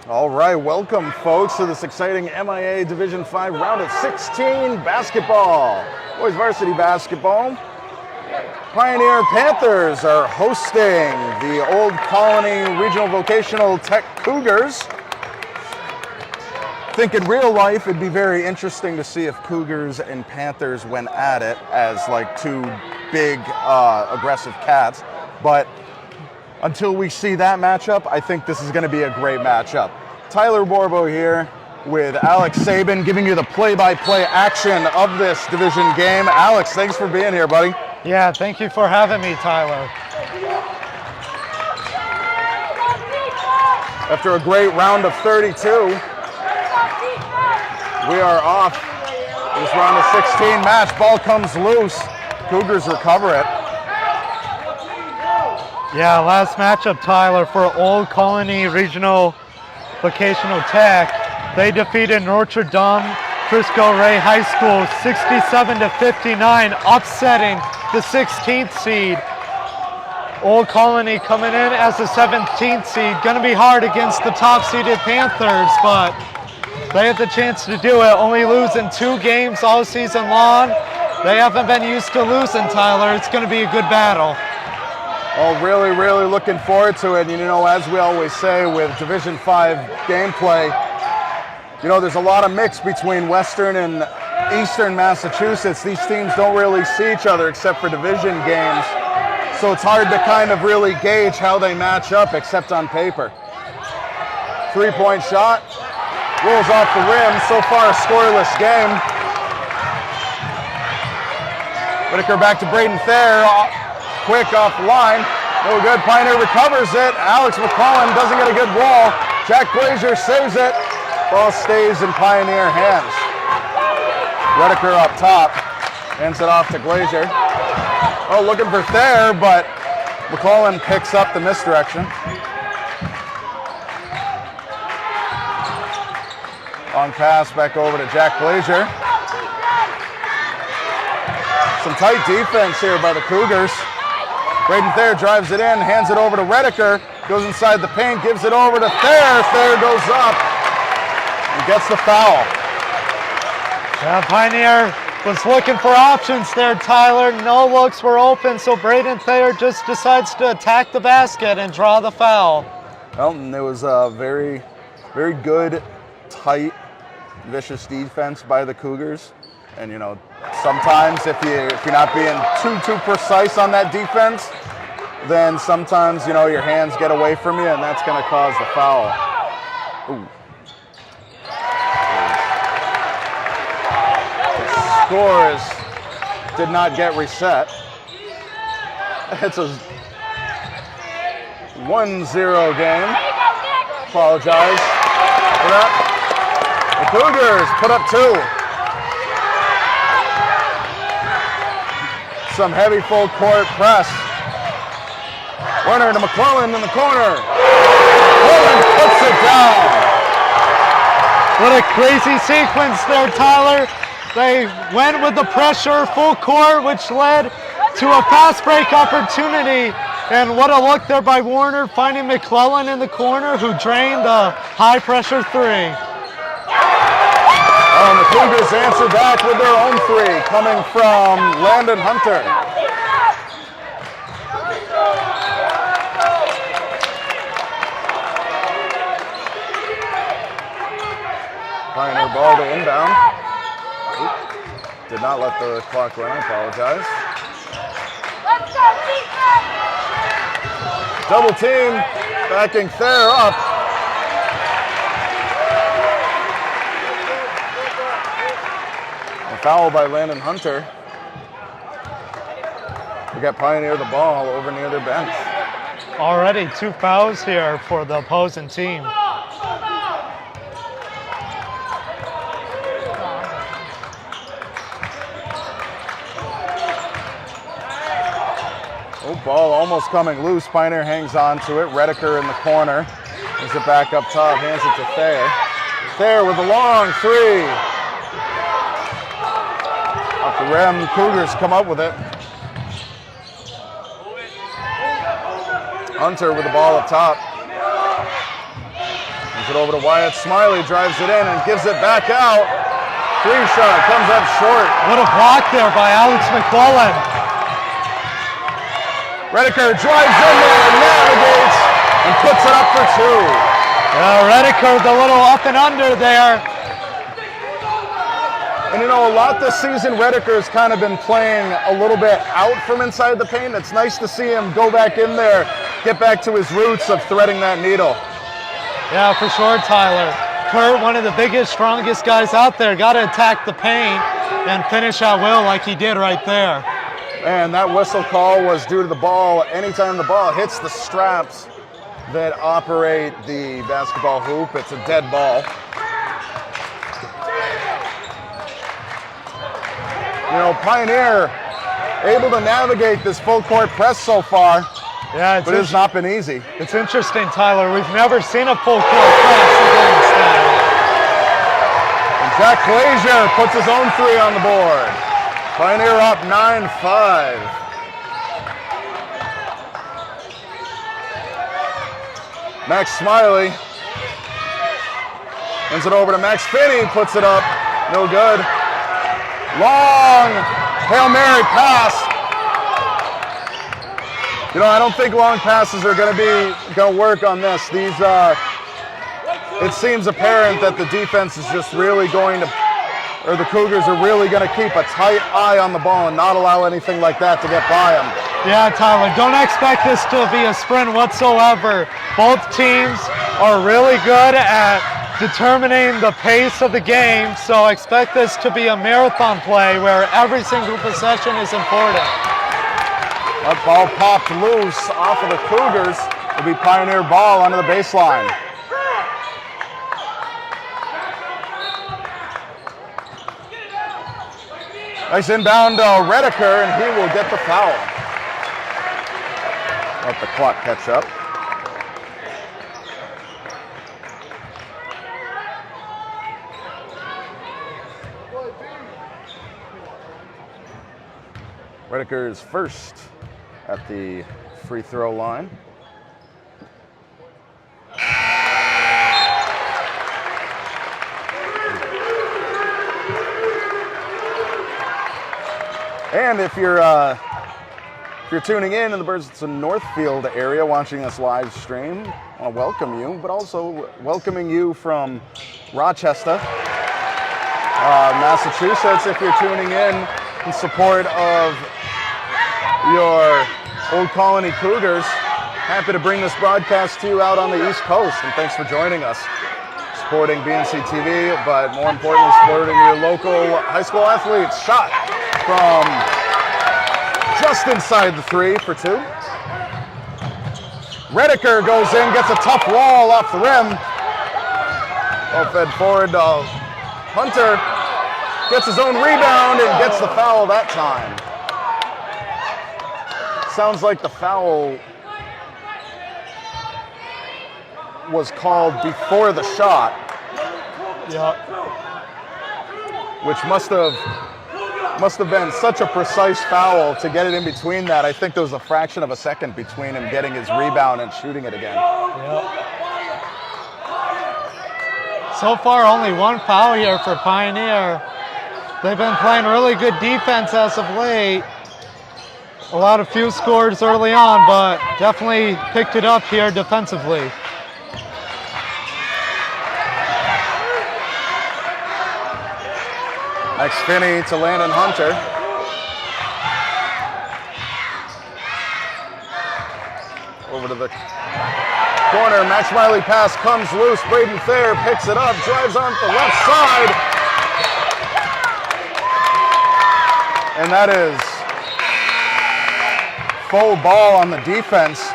All right, welcome folks to this exciting MIA Division 5 round of 16 basketball. Boys varsity basketball. Pioneer Panthers are hosting the Old Colony Regional Vocational Tech Cougars. I think in real life it'd be very interesting to see if Cougars and Panthers went at it as like two big aggressive cats, but until we see that matchup, I think this is going to be a great matchup. Tyler Borbo here with Alex Sabin giving you the play-by-play action of this division game. Alex, thanks for being here, buddy. Yeah, thank you for having me, Tyler. After a great round of 32, we are off this round of 16 match. Ball comes loose. Cougars recover it. Yeah, last matchup, Tyler, for Old Colony Regional Vocational Tech. They defeated Notre Dame Frisco Ray High School 67-59, upsetting the 16th seed. Old Colony coming in as the 17th seed. Going to be hard against the top-seeded Panthers, but they have the chance to do it. Only losing 2 games all season long. They haven't been used to losing, Tyler. It's going to be a good battle. Oh, really, really looking forward to it. You know, as we always say with Division 5 gameplay, you know, there's a lot of mix between Western and Eastern Massachusetts. These teams don't really see each other except for division games. So it's hard to kind of really gauge how they match up except on paper. 3-point shot, rolls off the rim. So far a scoreless game. Whitaker back to Braden Thayer. Quick off the line. No good. Pioneer recovers it. Alex McClellan doesn't get a good wall. Jack Glazier saves it. Ball stays in Pioneer hands. Whitaker up top. Hands it off to Glazier. Oh, looking for Thayer, but McClellan picks up the misdirection. Long pass back over to Jack Glazier. Some tight defense here by the Cougars. Braden Thayer drives it in, hands it over to Rediker, goes inside the paint, gives it over to Thayer. Thayer goes up and gets the foul. Yeah, Pioneer was looking for options there, Tyler. No looks were open, so Braden Thayer just decides to attack the basket and draw the foul. Well, and it was a very, very good, tight, vicious defense by the Cougars. And you know, sometimes if you're not being too precise on that defense, then sometimes, you know, your hands get away from you and that's going to cause the foul. Ooh. The scores did not get reset. It's a 1-0 game. Apologize for that. The Cougars put up 2. Some heavy full court press. Werner to McClellan in the corner. McClellan puts it down. What a crazy sequence there, Tyler. They went with the pressure full court, which led to a fast break opportunity. And what a look there by Warner, finding McClellan in the corner, who drained the high pressure 3. And the Cougars answer back with their own 3, coming from Landon Hunter. Pioneer ball to inbound. Oop. Did not let the clock run, I apologize. Double team, backing Thayer up. Foul by Landon Hunter. We got Pioneer the ball over near their bench. Already 2 fouls here for the opposing team. Oh, ball almost coming loose. Pioneer hangs on to it. Rediker in the corner. Brings it back up top, hands it to Thayer. Thayer with a long three. Off the rim, Cougars come up with it. Hunter with the ball up top. Gives it over to Wyatt. Smiley drives it in and gives it back out. Three shot comes up short. What a block there by Alex McClellan. Redeker drives in there, navigates, and puts it up for two. Yeah, Redeker with a little up and under there. And you know, a lot this season, Redeker's kind of been playing a little bit out from inside the paint. It's nice to see him go back in there, get back to his roots of threading that needle. Yeah, for sure, Tyler. Kurt, one of the biggest, strongest guys out there, got to attack the paint and finish at will like he did right there. And that whistle call was due to the ball. Anytime the ball hits the straps that operate the basketball hoop, it's a dead ball. You know, Pioneer able to navigate this full court press so far, Yeah, but it's not been easy. It's interesting, Tyler. We've never seen a full court press against them. And Jack Glazier puts his own three on the board. Pioneer up 9-5. Max Smiley hands it over to Max Finney, puts it up, no good. Long Hail Mary pass. You know, I don't think long passes are going to work on this. These, it seems apparent that the defense is just really going to, or the Cougars are really going to keep a tight eye on the ball and not allow anything like that to get by them. Yeah, Tyler, don't expect this to be a sprint whatsoever. Both teams are really good at determining the pace of the game, so expect this to be a marathon play where every single possession is important. That ball popped loose off of the Cougars. It'll be Pioneer ball onto the baseline. Nice inbound Redeker, and he will get the foul. Let the clock catch up. Redeker is first at the free throw line. And if you're tuning in the Burlington Northfield area watching this live stream, I want to welcome you, but also welcoming you from Rochester, Massachusetts, if you're tuning in support of your Old Colony Cougars. Happy to bring this broadcast to you out on the East Coast, and thanks for joining us. Supporting BNC TV, but more importantly, supporting your local high school athletes. Shot from just inside the three for two. Redeker goes in, gets a tough wall off the rim. Ball fed forward. Hunter gets his own rebound and gets the foul that time. Sounds like the foul was called before the shot. Yeah. Which must have been such a precise foul to get it in between that. I think there was a fraction of a second between him getting his rebound and shooting it again. Yeah. So far, only one foul here for Pioneer. They've been playing really good defense as of late. A lot of few scores early on, but definitely picked it up here defensively. Max Finney to Landon Hunter. Over to the corner. Max Smiley pass comes loose. Braden Thayer picks it up, drives on the left side. And that is full ball on the defense.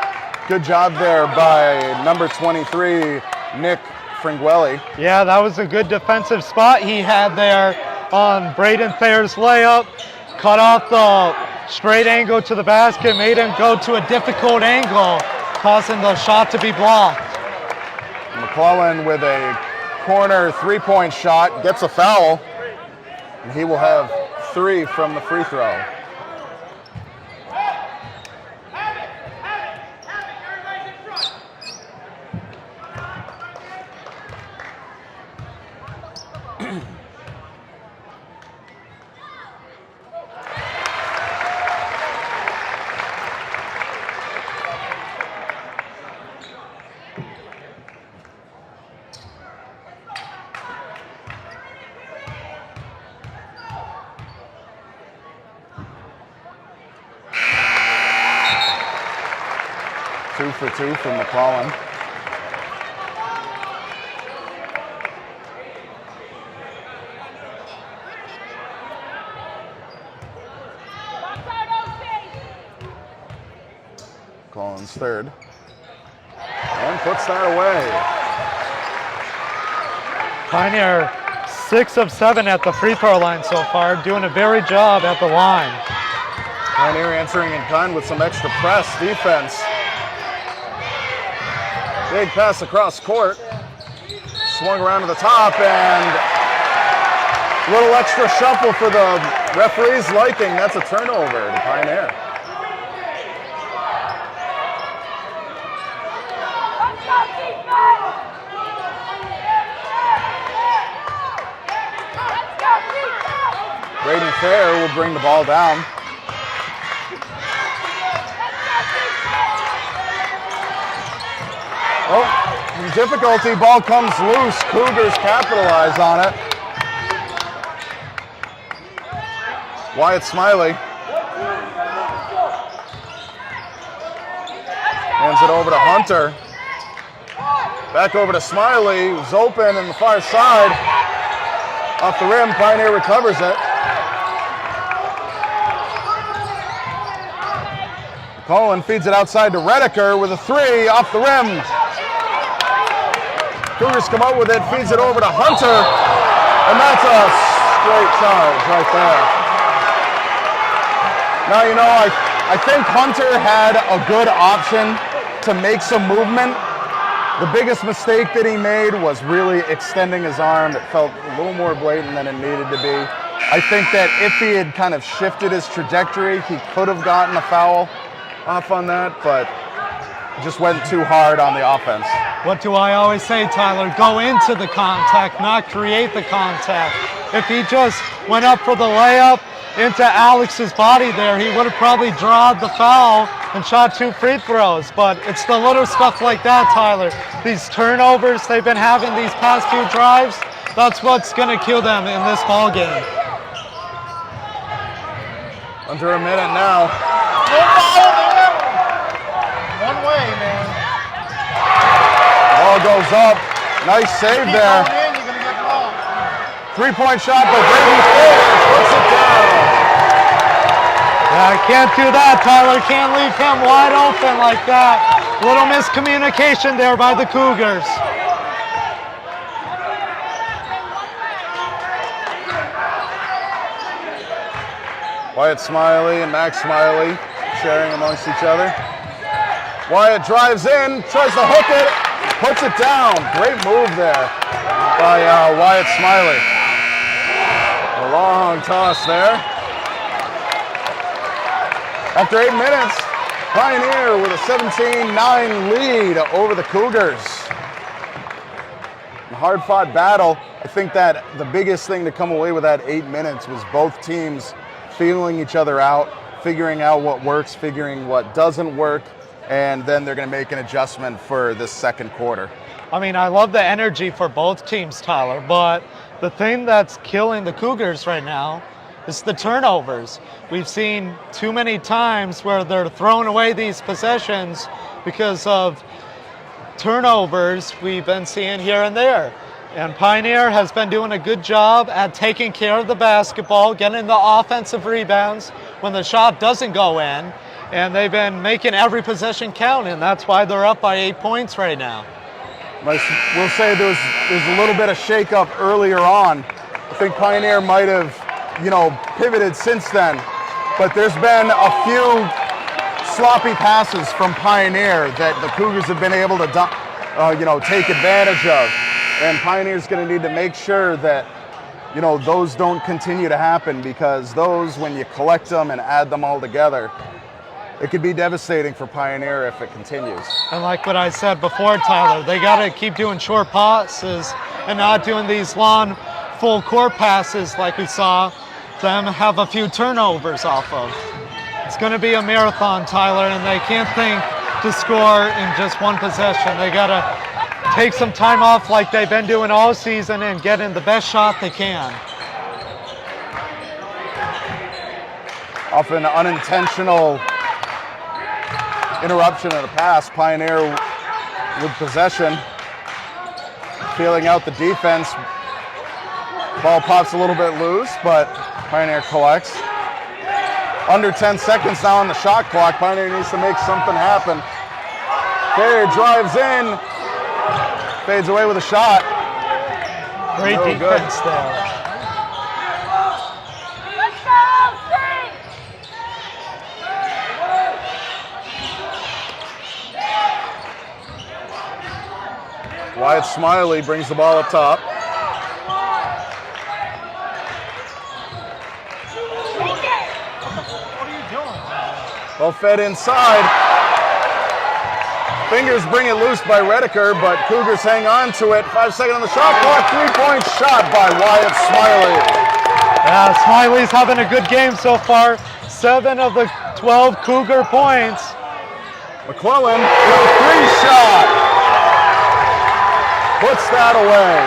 Good job there by number 23, Nick Fringuelli. Yeah, that was a good defensive spot he had there on Braden Thayer's layup. Cut off the straight angle to the basket, made him go to a difficult angle, causing the shot to be blocked. McClellan with a corner three-point shot, gets a foul, and he will have 3 from the free throw. Two for 2 from McClellan. McClellan's third. And puts that away. Pioneer 6 of 7 at the free throw line so far, doing a very job at the line. Pioneer answering in kind with some extra press defense. Big pass across court. Swung around to the top, and a little extra shuffle for the referee's liking. That's a turnover to Pioneer. Braden Fair will bring the ball down. Oh, difficulty, ball comes loose. Cougars capitalize on it. Wyatt Smiley hands it over to Hunter. Back over to Smiley, who's open in the far side. Off the rim, Pioneer recovers it. Cullen feeds it outside to Redeker with a 3 off the rim. Cougars come out with it, feeds it over to Hunter, and that's a straight charge right there. Now, you know, I think Hunter had a good option to make some movement. The biggest mistake that he made was really extending his arm. It felt a little more blatant than it needed to be. I think that if he had kind of shifted his trajectory, he could have gotten a foul off on that, but just went too hard on the offense. What do I always say, Tyler? Go into the contact, not create the contact. If he just went up for the layup into Alex's body there, he would have probably drawed the foul and shot 2 free throws. But it's the little stuff like that, Tyler. These turnovers they've been having these past few drives, that's what's going to kill them in this ball game. Under a minute now. One way, man. Ball goes up. Nice save Keep there. going in, you're gonna get blown. 3-point shot by Brady Fair. Puts it down. Yeah, can't do that, Tyler. Can't leave him wide open like that. Little miscommunication there by the Cougars. Wyatt Smiley and Max Smiley sharing amongst each other. Wyatt drives in, tries to hook it, puts it down. Great move there by Wyatt Smiley. A long toss there. After 8 minutes, Pioneer with a 17-9 lead over the Cougars. A hard-fought battle. I think that the biggest thing to come away with that 8 minutes was both teams feeling each other out, figuring out what works, figuring what doesn't work, and then they're going to make an adjustment for this second quarter. I mean, I love the energy for both teams, Tyler, but the thing that's killing the Cougars right now is the turnovers. We've seen too many times where they're throwing away these possessions because of turnovers we've been seeing here and there. And Pioneer has been doing a good job at taking care of the basketball, getting the offensive rebounds when the shot doesn't go in. And they've been making every possession count, and that's why they're up by 8 points right now. We'll say there's a little bit of shakeup earlier on. I think Pioneer might have, pivoted since then. But there's been a few sloppy passes from Pioneer that the Cougars have been able to, take advantage of. And Pioneer's going to need to make sure that, you know, those don't continue to happen, because those, when you collect them and add them all together, it could be devastating for Pioneer if it continues. And like what I said before, Tyler, they got to keep doing short passes and not doing these long full court passes like we saw them have a few turnovers off of. It's going to be a marathon, Tyler, and they can't think to score in just one possession. They got to take some time off like they've been doing all season and get in the best shot they can. Off an unintentional interruption of the pass, Pioneer with possession, feeling out the defense. Ball pops a little bit loose, but Pioneer collects. Under 10 seconds now on the shot clock. Pioneer needs to make something happen. Fair drives in, fades away with a shot. Great No defense good. there. Wyatt Smiley brings the ball up top. What are you doing? Ball fed inside. Fingers bring it loose by Redeker, but Cougars hang on to it. 5 seconds on the shot clock. 3-point shot by Wyatt Smiley. Yeah, Smiley's having a good game so far. 7 of the 12 Cougar points. McClellan with a 3-shot. Puts that away.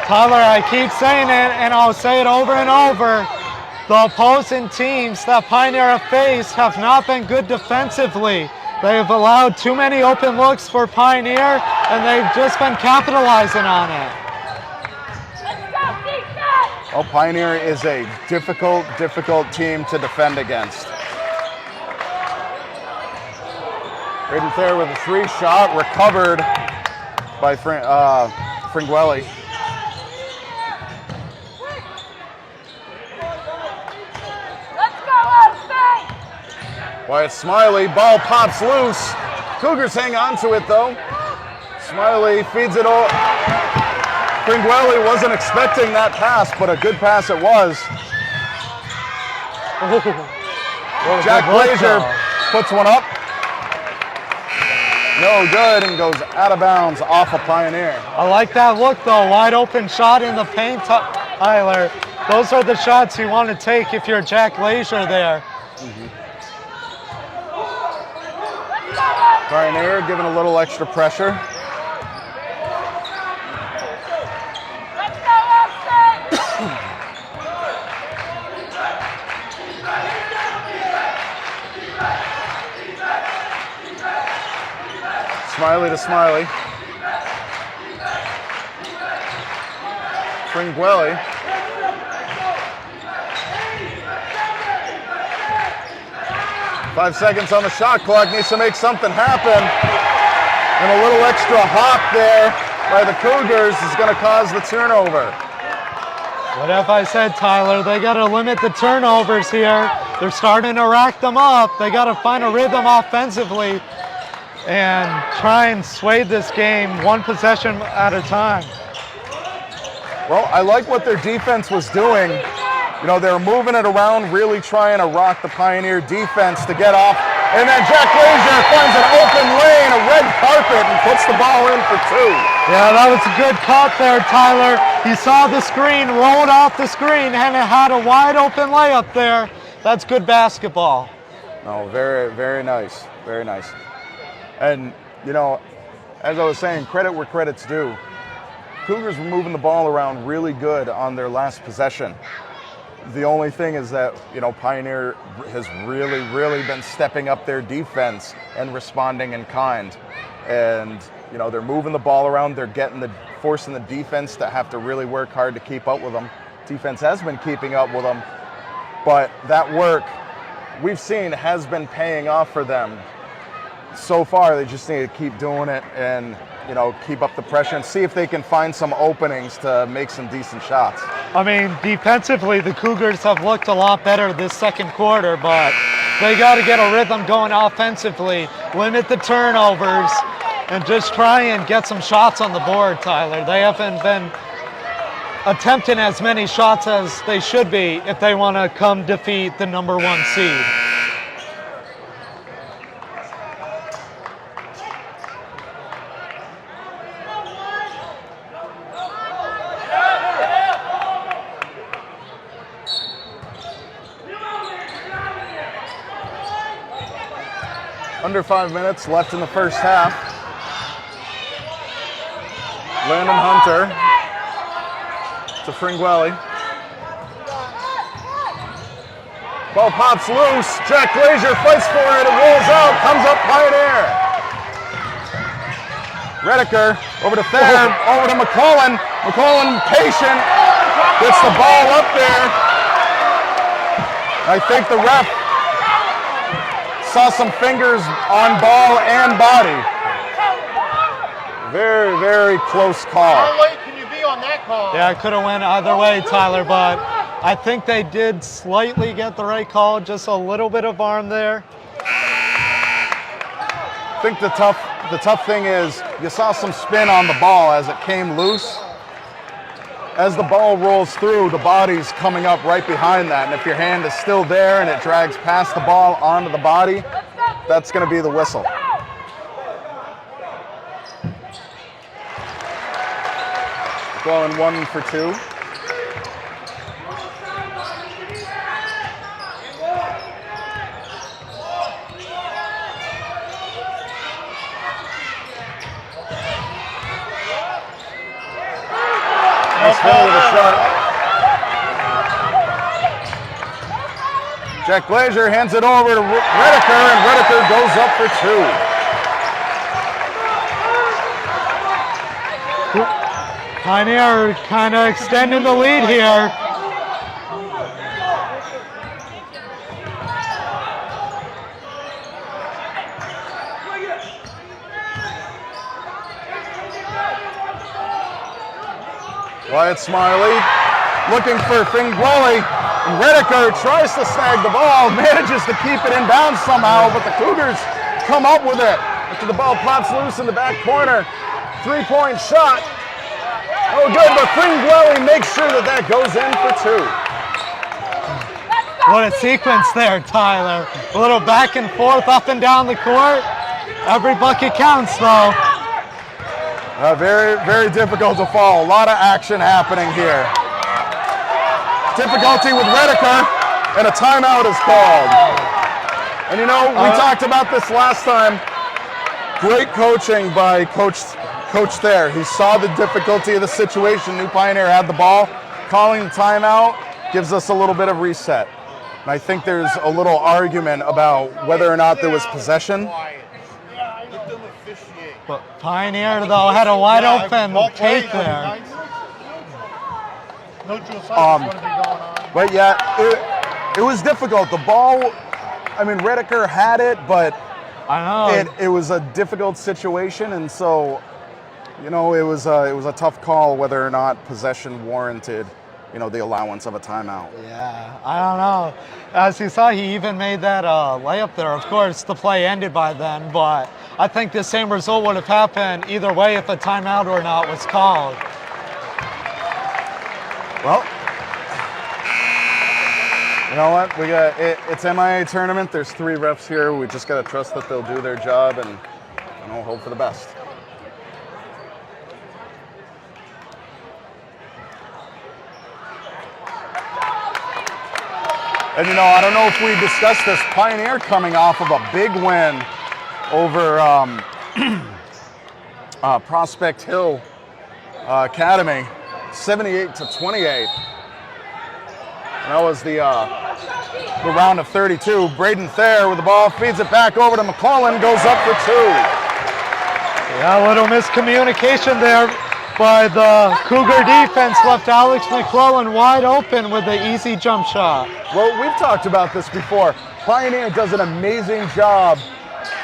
Tyler, I keep saying it, and I'll say it over and over. The opposing teams that Pioneer have faced have not been good defensively. They've allowed too many open looks for Pioneer, and they've just been capitalizing on it. Oh, Pioneer is a difficult team to defend against. Braden Thayer with a 3-shot, recovered by Fringuelli. Wyatt Smiley, ball pops loose. Cougars hang on to it though. Smiley feeds it all. Fringuelli wasn't expecting that pass, but a good pass it was. Jack Glazier puts one up. No good, and goes out of bounds off of Pioneer. I like that look though, wide open shot in the paint, Tyler. Those are the shots you want to take if you're Jack Glazier there. Pioneer giving a little extra pressure. Smiley to Smiley. Fringuelli. Five seconds on the shot clock, needs to make something happen. And a little extra hop there by the Cougars is going to cause the turnover. What have I said, Tyler? They got to limit the turnovers here. They're starting to rack them up. They got to find a rhythm offensively and try and sway this game one possession at a time. Well, I like what their defense was doing. You know, they were moving it around, really trying to rock the Pioneer defense to get off. And then Jack Glazier finds an open lane, a red carpet, and puts the ball in for 2. Yeah, that was a good cut there, Tyler. He saw the screen, rolled off the screen, and it had a wide open layup there. That's good basketball. No, very, very nice. Very nice. And, you know, as I was saying, credit where credit's due. Cougars were moving the ball around really good on their last possession. The only thing is that, you know, Pioneer has really been stepping up their defense and responding in kind. And, you know, they're moving the ball around. They're forcing the defense to have to really work hard to keep up with them. Defense has been keeping up with them, but that work we've seen has been paying off for them. So far, they just need to keep doing it and, you know, keep up the pressure and see if they can find some openings to make some decent shots. I mean, defensively, the Cougars have looked a lot better this second quarter, but they got to get a rhythm going offensively, limit the turnovers, and just try and get some shots on the board, Tyler. They haven't been attempting as many shots as they should be if they want to come defeat the #1 seed. Under 5 minutes left in the first half. Landon Hunter to Fringuelli. Ball pops loose. Jack Glazier fights for it. It rolls out. Comes up Pioneer. Redeker over to Thayer. Over to McClellan. McClellan patient. Gets the ball up there. I think the ref saw some fingers on ball and body. Very, very close call. How late can you be on that call? Yeah, it could have went either way, Tyler, but I think they did slightly get the right call, just a little bit of arm there. I think the tough thing is you saw some spin on the ball as it came loose. As the ball rolls through, the body's coming up right behind that, and if your hand is still there and it drags past the ball onto the body, that's going to be the whistle. Going 1 for 2. Nice hole with a shot. Jack Glazier hands it over to Redeker, and Redeker goes up for 2. Pioneer kind of extending the lead here. Wyatt Smiley looking for Fringuelli, and Redeker tries to snag the ball, manages to keep it in bounds somehow, but the Cougars come up with it after the ball pops loose in the back corner. 3-point shot. Oh, good, but Fringuelli makes sure that goes in for 2. What a sequence there, Tyler. A little back and forth, up and down the court. Every bucket counts, though. Very, very difficult to fall. A lot of action happening here. Difficulty with Redeker, and a timeout is called. And you know, we talked about this last time. Great coaching by Coach Thayer. He saw the difficulty of the situation. New Pioneer had the ball. Calling the timeout gives us a little bit of reset. And I think there's a little argument about whether or not there was possession. But Pioneer, though, had a wide open take there. No dual sides going to be going on. But yeah, it was difficult. The ball, I mean, Redeker had it, but I know. it was a difficult situation, and so, you know, it was a tough call whether or not possession warranted, you know, the allowance of a timeout. Yeah, I don't know. As you saw, he even made that layup there. Of course, the play ended by then, but I think the same result would have happened either way if a timeout or not was called. Well, you know what? We got it's MIA tournament. There's 3 refs here. We just got to trust that they'll do their job and, you know, hope for the best. And you know, I don't know if we discussed this. Pioneer coming off of a big win over Prospect Hill Academy, 78-28. And that was the round of 32. Braden Thayer with the ball, feeds it back over to McClellan, goes up for 2. Yeah, a little miscommunication there by the Cougar defense, left Alex McClellan wide open with the easy jump shot. Well, we've talked about this before. Pioneer does an amazing job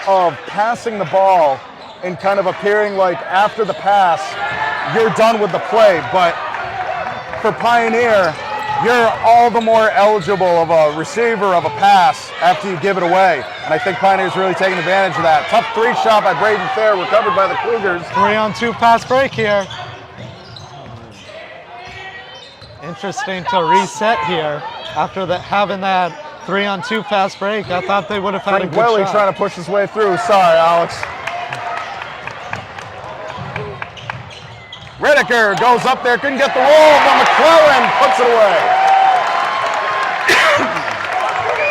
of passing the ball and kind of appearing like after the pass, you're done with the play. But for Pioneer, you're all the more eligible of a receiver of a pass after you give it away. And I think Pioneer's really taking advantage of that. Tough three shot by Braden Fair, recovered by the Cougars. 3-on-2 pass break here. Interesting to reset here after having that 3-on-2 pass break. I thought they would have had a good Welly shot. trying to push his way through. Sorry, Alex. Redeker goes up there, couldn't get the roll, but McClellan puts it away.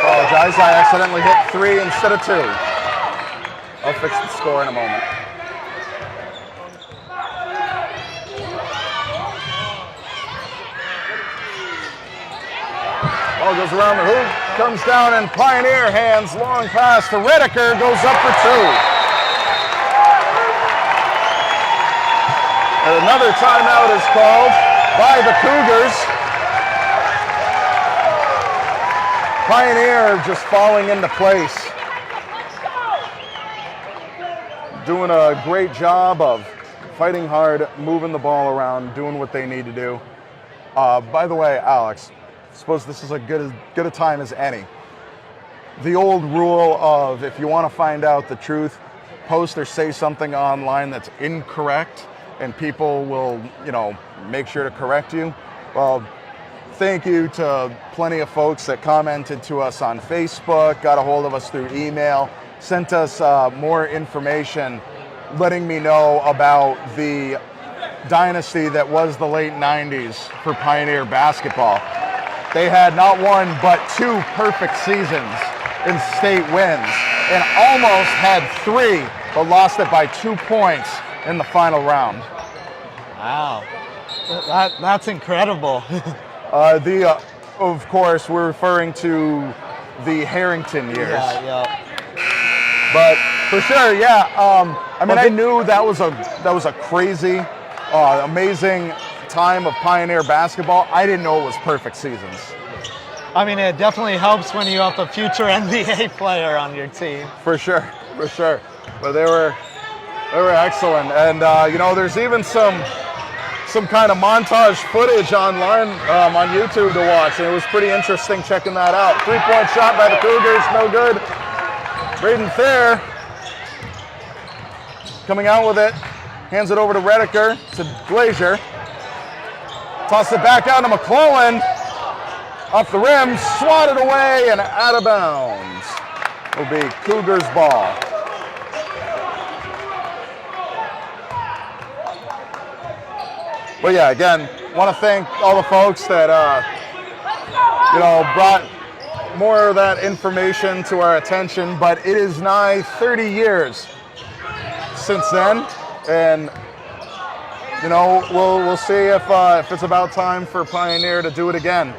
Apologize, I accidentally hit 3 instead of 2. I'll fix the score in a moment. Ball goes around the hoop, comes down, and Pioneer hands long pass to Redeker, goes up for 2. And another timeout is called by the Cougars. Pioneer just falling into place. Doing a great job of fighting hard, moving the ball around, doing what they need to do. By the way, Alex, I suppose this is as good a time as any. The old rule of if you want to find out the truth, post or say something online that's incorrect, and people will, make sure to correct you. Well, thank you to plenty of folks that commented to us on Facebook, got a hold of us through email, sent us more information, letting me know about the dynasty that was the late 90s for Pioneer basketball. They had not one, but 2 perfect seasons in state wins, and almost had 3, but lost it by 2 points in the final round. Wow, that's incredible. Of course, we're referring to the Harrington years. Yeah. But for sure, yeah. I knew that was a crazy, amazing time of Pioneer basketball. I didn't know it was perfect seasons. I mean, it definitely helps when you have a future NBA player on your team. For sure. But they were excellent, and there's even some kind of montage footage online on YouTube to watch, and it was pretty interesting checking that out. 3-point shot by the Cougars, no good. Braden Fair coming out with it, hands it over to Redeker, to Glazier. Toss it back out to McClellan. Off the rim, swatted away and out of bounds. Will be Cougars ball. But yeah, again, want to thank all the folks that brought more of that information to our attention. But it is nigh 30 years since then, and we'll see if it's about time for Pioneer to do it again.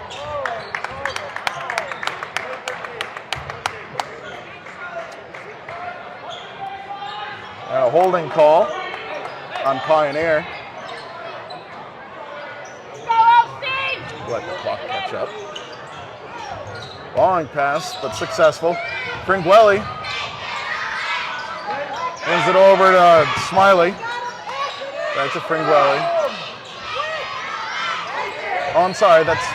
And a holding call on Pioneer. Let the clock catch up. Long pass, but successful. Fringwelly hands it over to Smiley. Back to Fringwelly. Oh, I'm sorry, that's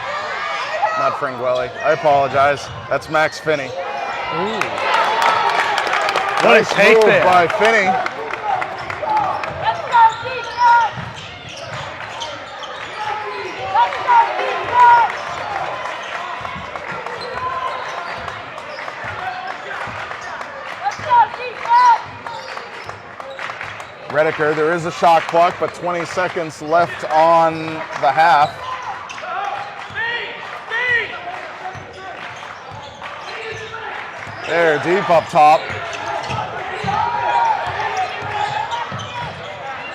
not Fringwelly. I apologize. That's Max Finney. Ooh. Nice take move there by Finney. Redeker, there is a shot clock, but 20 seconds left on the half. There, deep up top.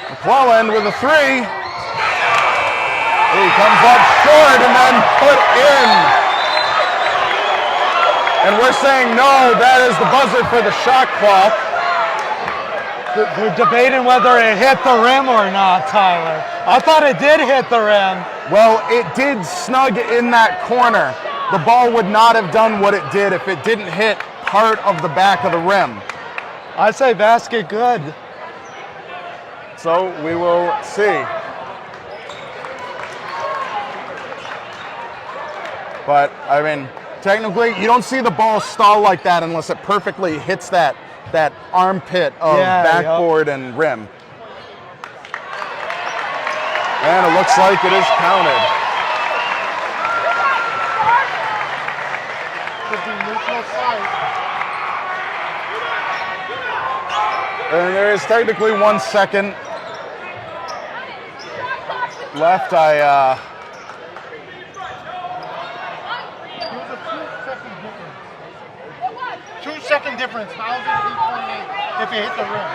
McClellan with a 3. He comes up short and then put in. And we're saying no, that is the buzzer for the shot clock. They're debating whether it hit the rim or not, Tyler. I thought it did hit the rim. Well, it did snug in that corner. The ball would not have done what it did if it didn't hit part of the back of the rim. I say basket good. So we will see. But I mean, technically, you don't see the ball stall like that unless it perfectly hits that armpit of backboard and rim. And it looks like it is counted. Could be neutral site. And there is technically 1 second left. There's a 2-second difference. 2-second difference. How's it 8.8 if you hit the rim?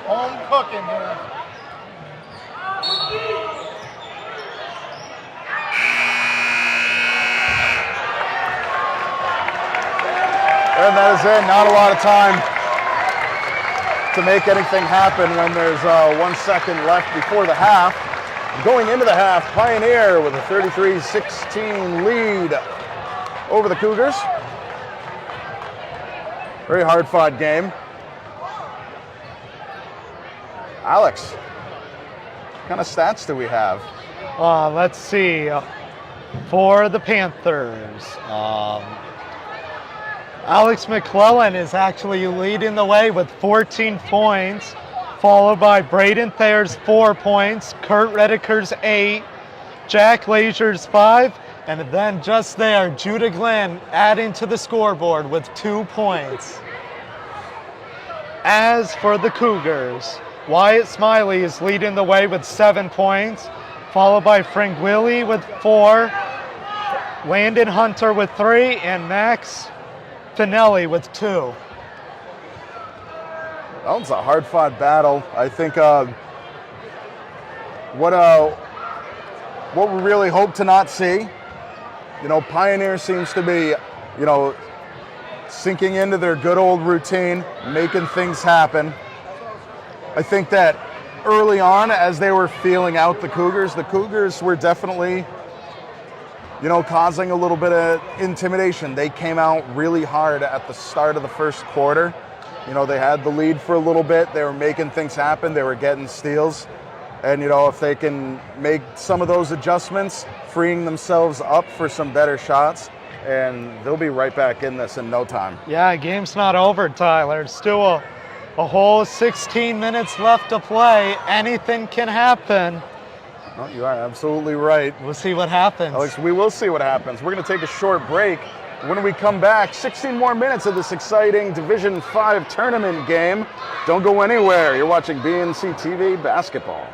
Home cooking here. And that is it. Not a lot of time to make anything happen when there's 1 second left before the half. Going into the half, Pioneer with a 33-16 lead over the Cougars. Very hard-fought game. Alex, what kind of stats do we have? Let's see. For the Panthers, Alex McClellan is actually leading the way with 14 points, followed by Braden Thayer's 4 points, Kurt Redeker's 8, Jack Lazier's 5, and then just there, Judah Glenn adding to the scoreboard with 2 points. As for the Cougars, Wyatt Smiley is leading the way with 7 points, followed by Frank Willie with 4, Landon Hunter with 3, and Max Finelli with 2. That was a hard-fought battle. I think what we really hope to not see, Pioneer seems to be, sinking into their good old routine, making things happen. I think that early on, as they were feeling out the Cougars were definitely, causing a little bit of intimidation. They came out really hard at the start of the first quarter. They had the lead for a little bit. They were making things happen. They were getting steals. And, if they can make some of those adjustments, freeing themselves up for some better shots, and they'll be right back in this in no time. Yeah, game's not over, Tyler. Still a whole 16 minutes left to play. Anything can happen. Oh, you are absolutely right. We'll see what happens. Alex, we will see what happens. We're going to take a short break. When we come back, 16 more minutes of this exciting Division 5 tournament game. Don't go anywhere. You're watching BNC TV Basketball.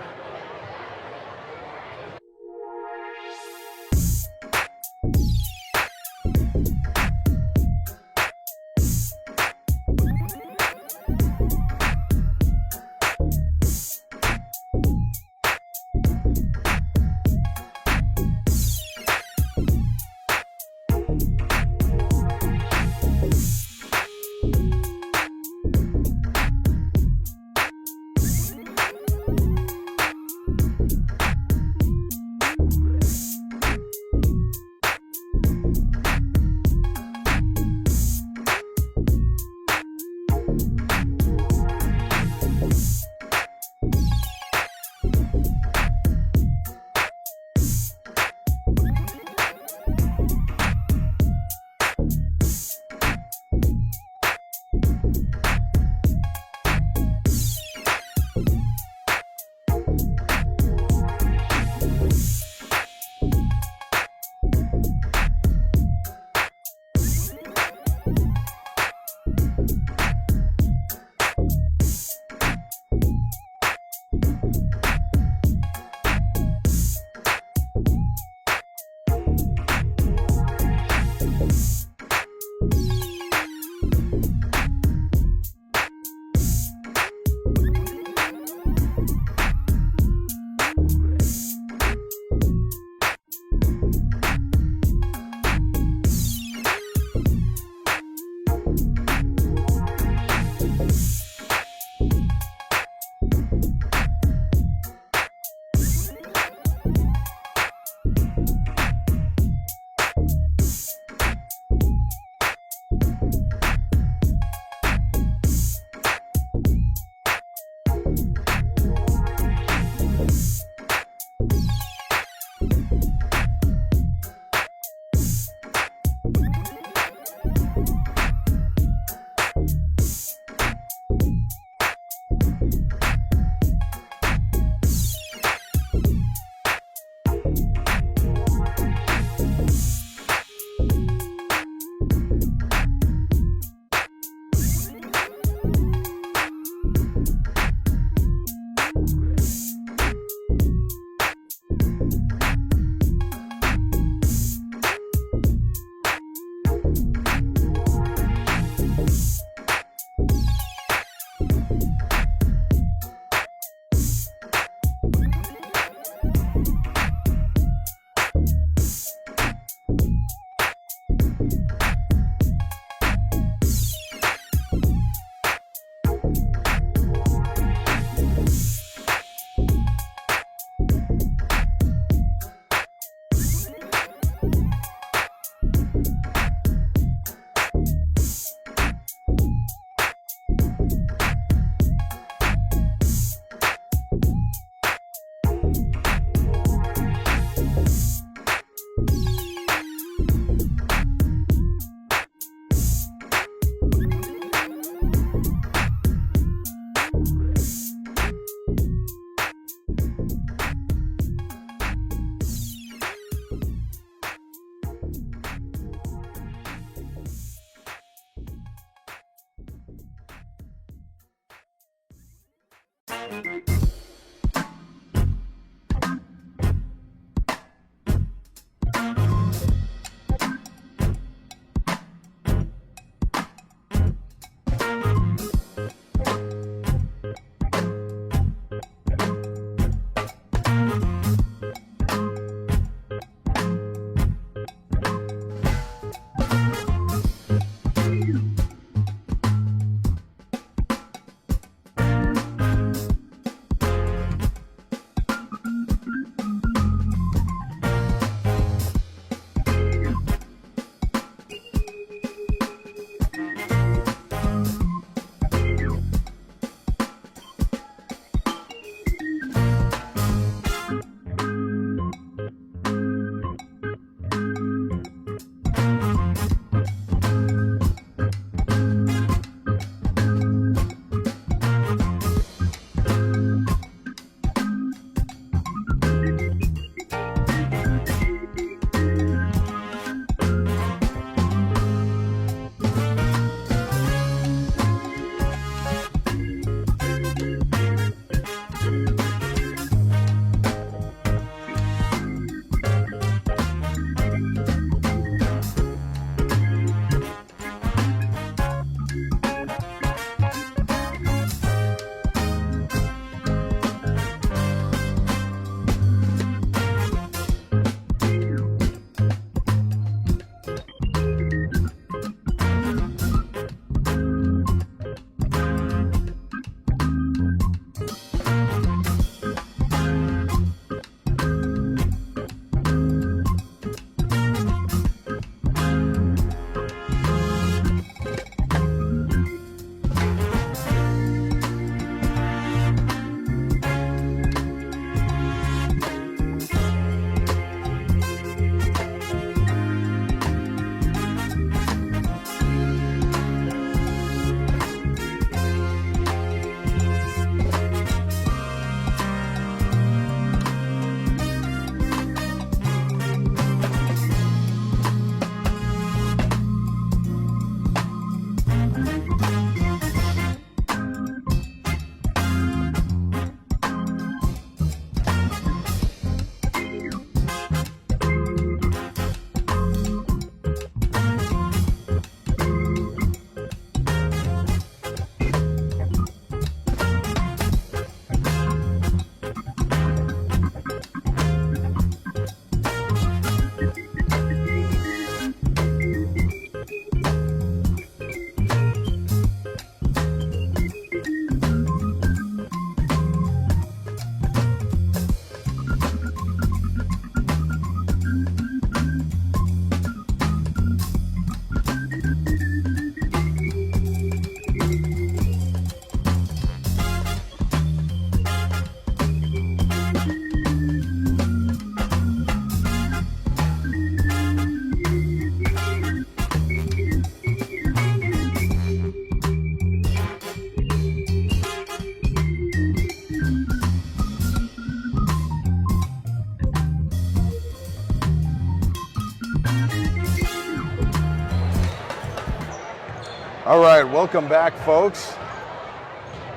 All right, welcome back, folks.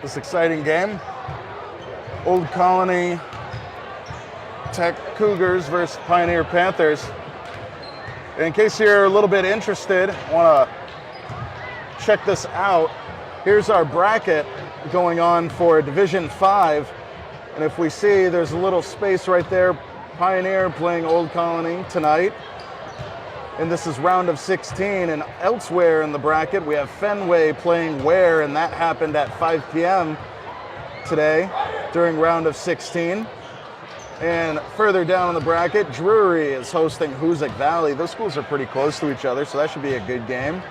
This exciting game. Old Colony Tech Cougars versus Pioneer Panthers. In case you're a little bit interested, want to check this out, here's our bracket going on for Division 5. And if we see, there's a little space right there. Pioneer playing Old Colony tonight. And this is round of 16. And elsewhere in the bracket, we have Fenway playing Ware, and that happened at 5 p.m. today during round of 16. And further down in the bracket, Drury is hosting Hoosick Valley. Those schools are pretty close to each other, so that should be a good game.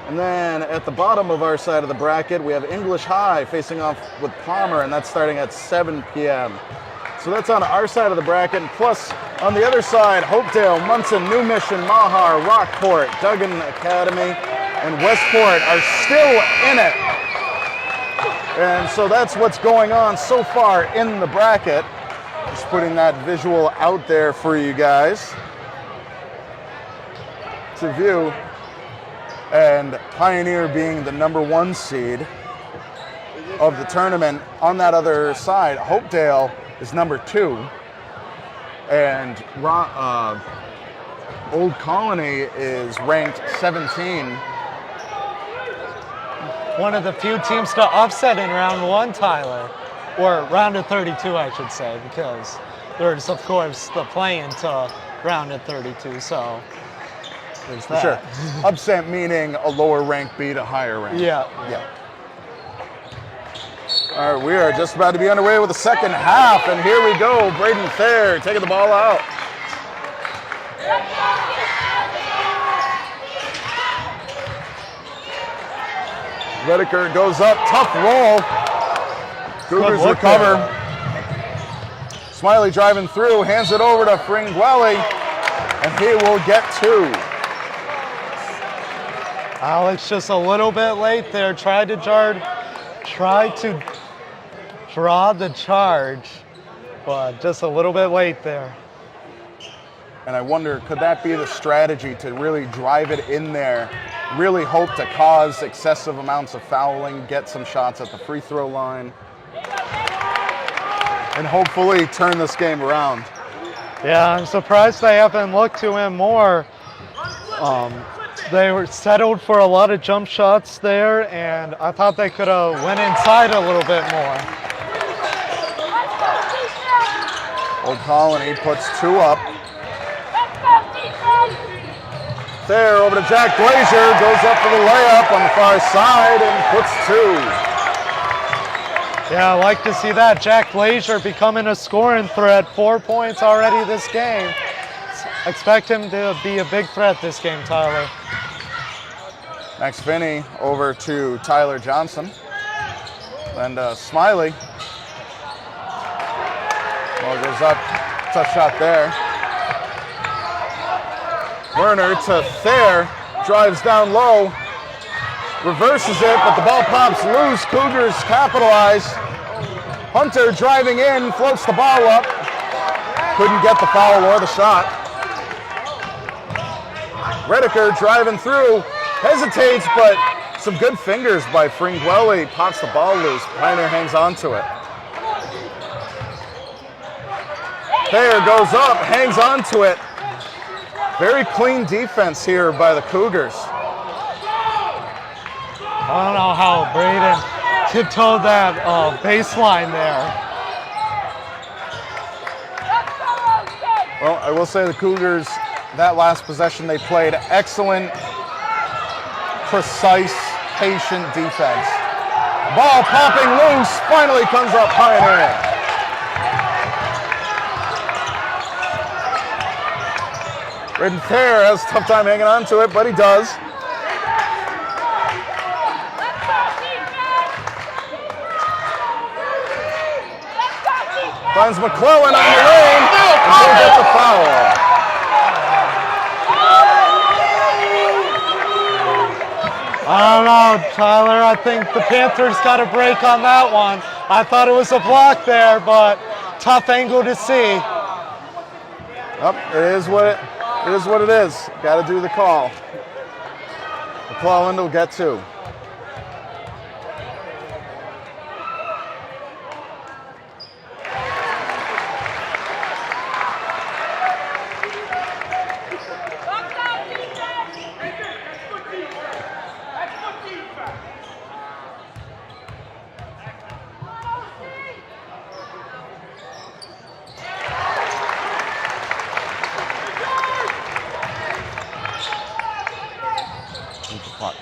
And then at the bottom of our side of the bracket, we have English High facing off with Palmer, and that's starting at 7 p.m. So that's on our side of the bracket. And plus, on the other side, Hopedale, Munson, New Mission, Mahar, Rockport, Duggan Academy, and Westport are still in it. And so that's what's going on so far in the bracket. Just putting that visual out there for you guys to view. And Pioneer being the #1 seed of the tournament. On that other side, Hopedale is number 2, and Old Colony is ranked 17. One of the few teams to upset in round 1, Tyler, or round of 32, I should say, because there's of course the play-in to round of 32. So there's that. Sure. Upset meaning a lower rank beat a higher rank. Yeah. Yeah. All right, we are just about to be underway with the second half, and here we go. Braden Thayer taking the ball out. Whitaker goes up, tough roll. Cougars recover. Smiley driving through, hands it over to Fringuelli, and he will get 2. Alex just a little bit late there. Tried to draw the charge, but just a little bit late there. And I wonder, could that be the strategy to really drive it in there, really hope to cause excessive amounts of fouling, get some shots at the free throw line, and hopefully turn this game around? Yeah, I'm surprised they haven't looked to him more. They were settled for a lot of jump shots there, and I thought they could have went inside a little bit more. Old Colony puts 2 up. There, over to Jack Glazier, goes up for the layup on the far side and puts 2. Yeah, I like to see that. Jack Glazier becoming a scoring threat, 4 points already this game. Expect him to be a big threat this game, Tyler. Max Finney over to Tyler Johnson. And Smiley. Ball goes up, tough shot there. Werner to Thayer, drives down low, reverses it, but the ball pops loose. Cougars capitalize. Hunter driving in, floats the ball up. Couldn't get the foul or the shot. Rediker driving through, hesitates, but some good fingers by Fringuelli. Pops the ball loose. Pioneer hangs on to it. Thayer goes up, hangs on to it. Very clean defense here by the Cougars. I don't know how Braden tiptoed that baseline there. Well, I will say the Cougars, that last possession they played excellent, precise, patient defense. Ball popping loose, finally comes up Pioneer. Braden Thayer has a tough time hanging on to it, but he does. Finds McClellan on the lane, and he'll get the foul. I don't know, Tyler. I think the Panthers got a break on that one. I thought it was a block there, but tough angle to see. Yep, it is what it is. Got to do the call. McClellan will get 2.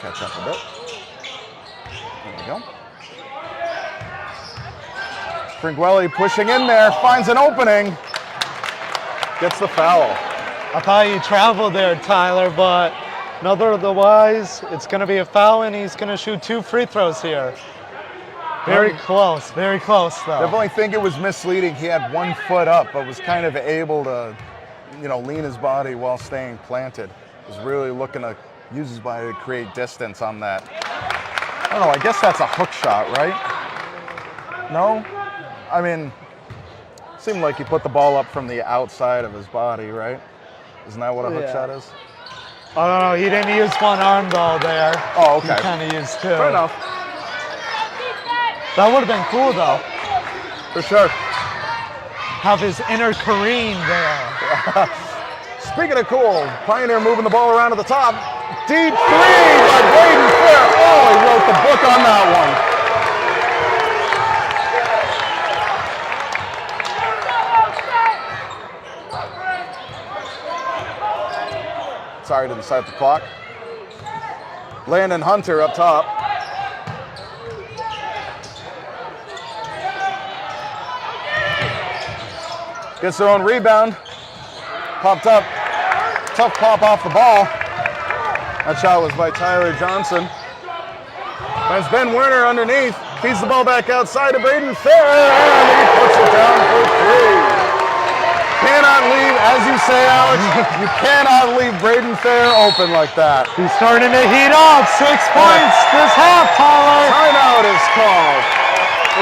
Catch up a bit. There we go. Fringuelli pushing in there, finds an opening, gets the foul. I thought you traveled there, Tyler, but otherwise, it's going to be a foul, and he's going to shoot 2 free throws here. Very close though. Definitely think it was misleading. He had 1 foot up, but was kind of able to, lean his body while staying planted. Was really looking to use his body to create distance on that. I don't know, I guess that's a hook shot, right? No? I mean, seemed like he put the ball up from the outside of his body, right? Isn't that what a hook shot is? I don't know, he didn't use one arm though there. Oh, okay. He kind of used 2. Fair enough. That would have been cool though. For sure. Have his inner Kareem there. Speaking of cool, Pioneer moving the ball around at the top. Deep three by Braden Fair. Oh, he wrote the book on that one. Sorry to start the clock. Landon Hunter up top. Gets their own rebound. Popped up. Tough pop off the ball. That shot was by Tyler Johnson. Finds Ben Werner underneath. Feeds the ball back outside to Braden Fair. And he puts it down for three. Cannot leave, as you say, Alex, you cannot leave Braden Fair open like that. He's starting to heat up. 6 points this half, Tyler. Timeout is called.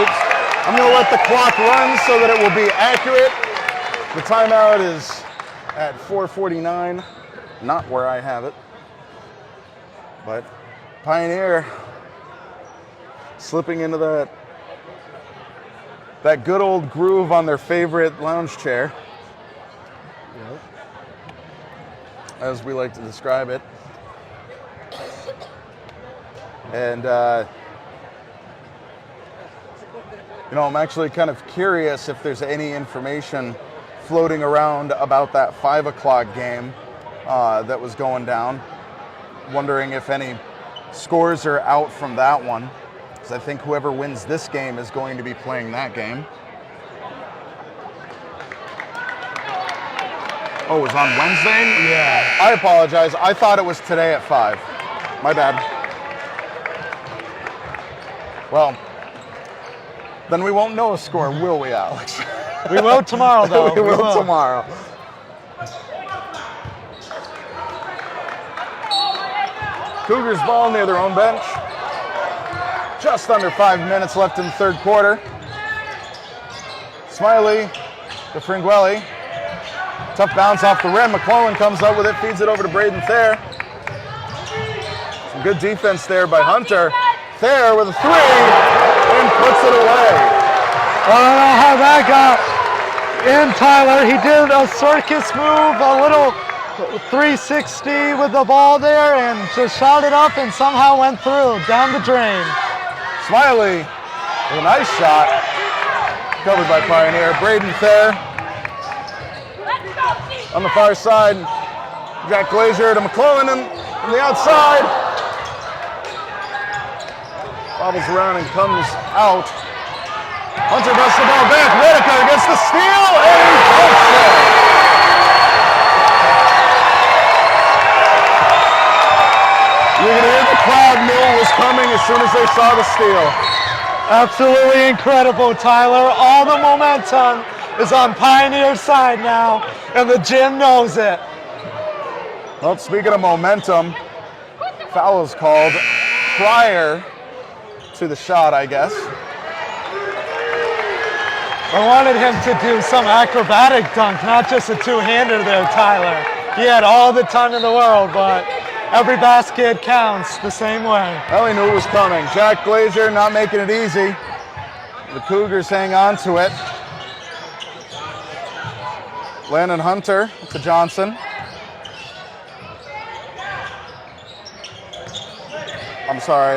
Oops. I'm going to let the clock run so that it will be accurate. The timeout is at 4:49, not where I have it. But Pioneer slipping into that good old groove on their favorite lounge chair, as we like to describe it. And I'm actually kind of curious if there's any information floating around about that 5 o'clock game that was going down. Wondering if any scores are out from that one, because I think whoever wins this game is going to be playing that game. Oh, it was on Wednesday? Yeah. I apologize. I thought it was today at 5. My bad. Well, then we won't know a score, will we, Alex? We will tomorrow, though. we will tomorrow. Cougars ball near their own bench. Just under 5 minutes left in the third quarter. Smiley to Fringuelli. Tough bounce off the rim. McClellan comes up with it, feeds it over to Braden Thayer. Some good defense there by Hunter. Thayer with a three and puts it away. I don't know how that got in, Tyler. He did a circus move, a little 360 with the ball there, and just shot it up and somehow went through, down the drain. Smiley with a nice shot. Covered by Pioneer. Braden Thayer on the far side. Jack Glazier to McClellan from the outside. Bobbles around and comes out. Hunter busts the ball back. Whitaker gets the steal, and he puts it. You can hear the crowd knew it was coming as soon as they saw the steal. Absolutely incredible, Tyler. All the momentum is on Pioneer's side now, and the gym knows it. Well, speaking of momentum, foul is called prior to the shot, I guess. I wanted him to do some acrobatic dunk, not just a two-hander there, Tyler. He had all the time in the world, but every basket counts the same way. Well, he knew it was coming. Jack Glazier not making it easy. The Cougars hang on to it. Landon Hunter to Johnson. I'm sorry,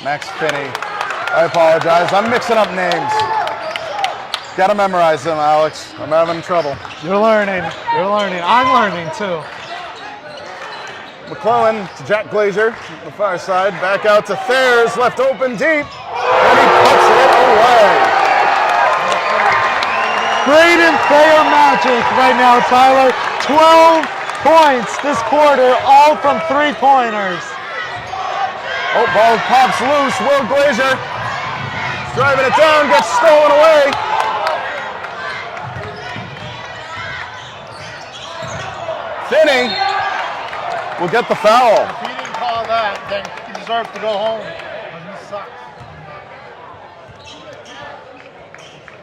Max Finney. I apologize. I'm mixing up names. Gotta memorize them, Alex. I'm having trouble. You're learning. You're learning. I'm learning too. McClellan to Jack Glazier, the far side. Back out to Thayers, left open deep, and he puts it away. Braden Thayer magic right now, Tyler. 12 points this quarter, all from three-pointers. Oh, ball pops loose. Will Glazier driving it down, gets stolen away. Finney will get the foul. If he didn't call that, then he deserves to go home. He sucks.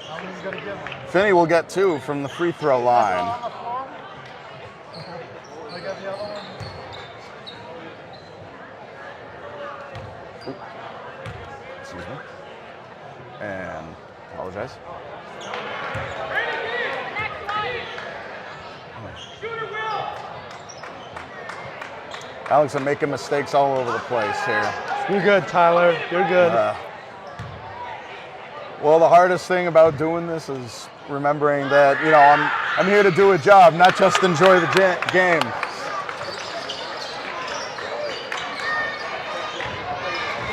How many he's gonna give him? Finney will get 2 from the free throw line. On the floor? I got the other one. Excuse me. And apologize. Alex, I'm making mistakes all over the place here. You're good, Tyler. You're good. Well, the hardest thing about doing this is remembering that, you know, I'm here to do a job, not just enjoy the game.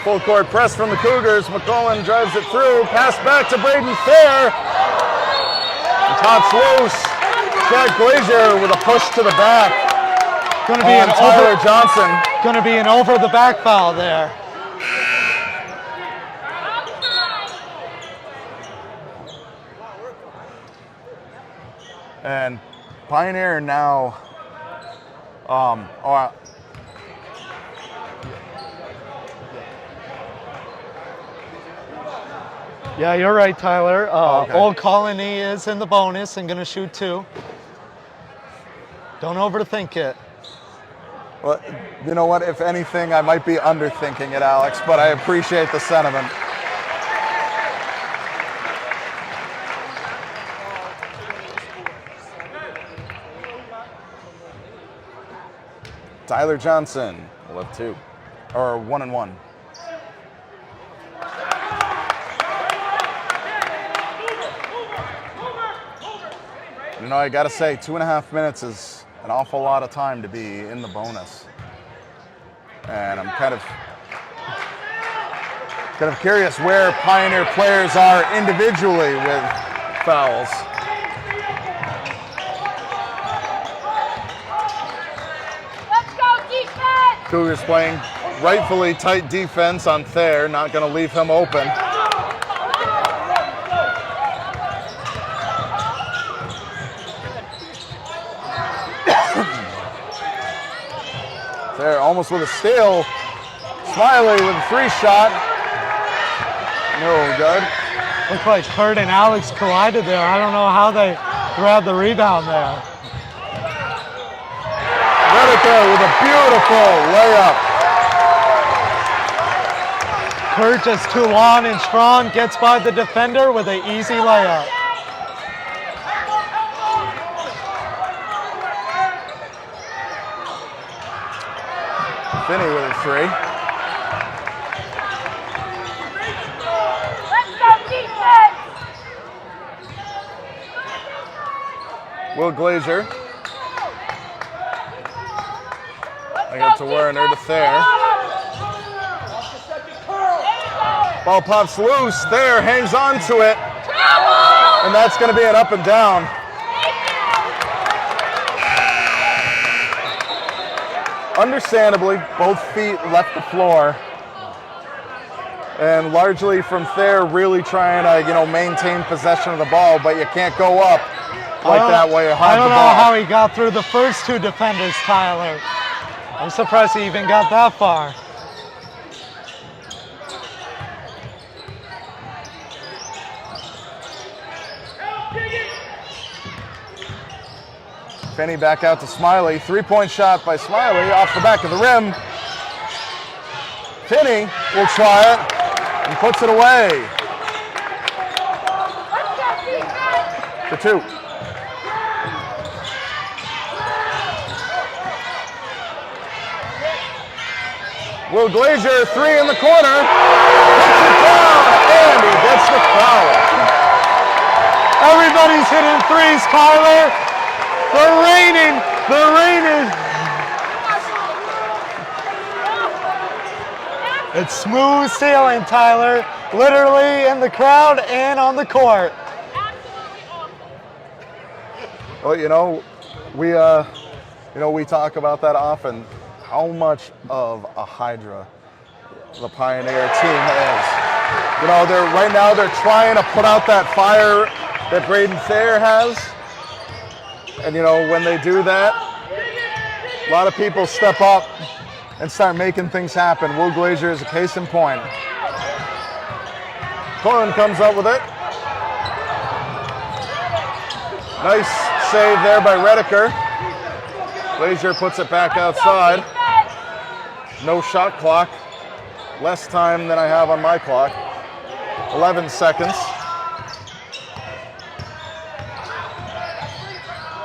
Full court press from the Cougars. McCullen drives it through. Pass back to Braden Fair. And tops loose. Jack Glazier with a push to the back. Going to be an Tyler Johnson. Going to be an over the back foul there. And Pioneer now. Yeah, you're right, Tyler. Okay. Old Colony is in the bonus and going to shoot 2. Don't overthink it. Well, you know what? If anything, I might be underthinking it, Alex, but I appreciate the sentiment. Tyler Johnson will have 2, or 1 and 1. You know, I gotta say, 2.5 minutes is an awful lot of time to be in the bonus. And I'm kind of curious where Pioneer players are individually with fouls. Let's go defense! Cougars playing rightfully tight defense on Thayer, not gonna leave him open. There, almost with a steal. Smiley with a 3-shot. No good. Looks like Kurt and Alex collided there. I don't know how they grabbed the rebound there. Redeker with a beautiful layup. Kurt just too long and strong, gets by the defender with an easy layup. Finney with a 3. Let's go defense! Will Glazier. I got to Werner to Thayer. Ball pops loose. Thayer hangs on to it. And that's going to be an up and down. Understandably, both feet left the floor. And largely from Thayer really trying to, you know, maintain possession of the ball, but you can't go up like that way. I don't know how he got through the first 2 defenders, Tyler. I'm surprised he even got that far. Finney back out to Smiley. 3-point shot by Smiley off the back of the rim. Finney will try it and puts it away. For 2. Will Glazier, 3 in the corner. Puts it down, and he gets the foul. Everybody's hitting 3s, Tyler. They're raining. It's smooth sailing, Tyler. Literally in the crowd and on the court. Well, you know, we talk about that often. How much of a hydra the Pioneer team is. You know, they're trying to put out that fire that Braden Thayer has. And, you know, when they do that, a lot of people step up and start making things happen. Will Glazier is a case in point. Cullen comes up with it. Nice save there by Redeker. Glazier puts it back outside. No shot clock. Less time than I have on my clock. 11 seconds.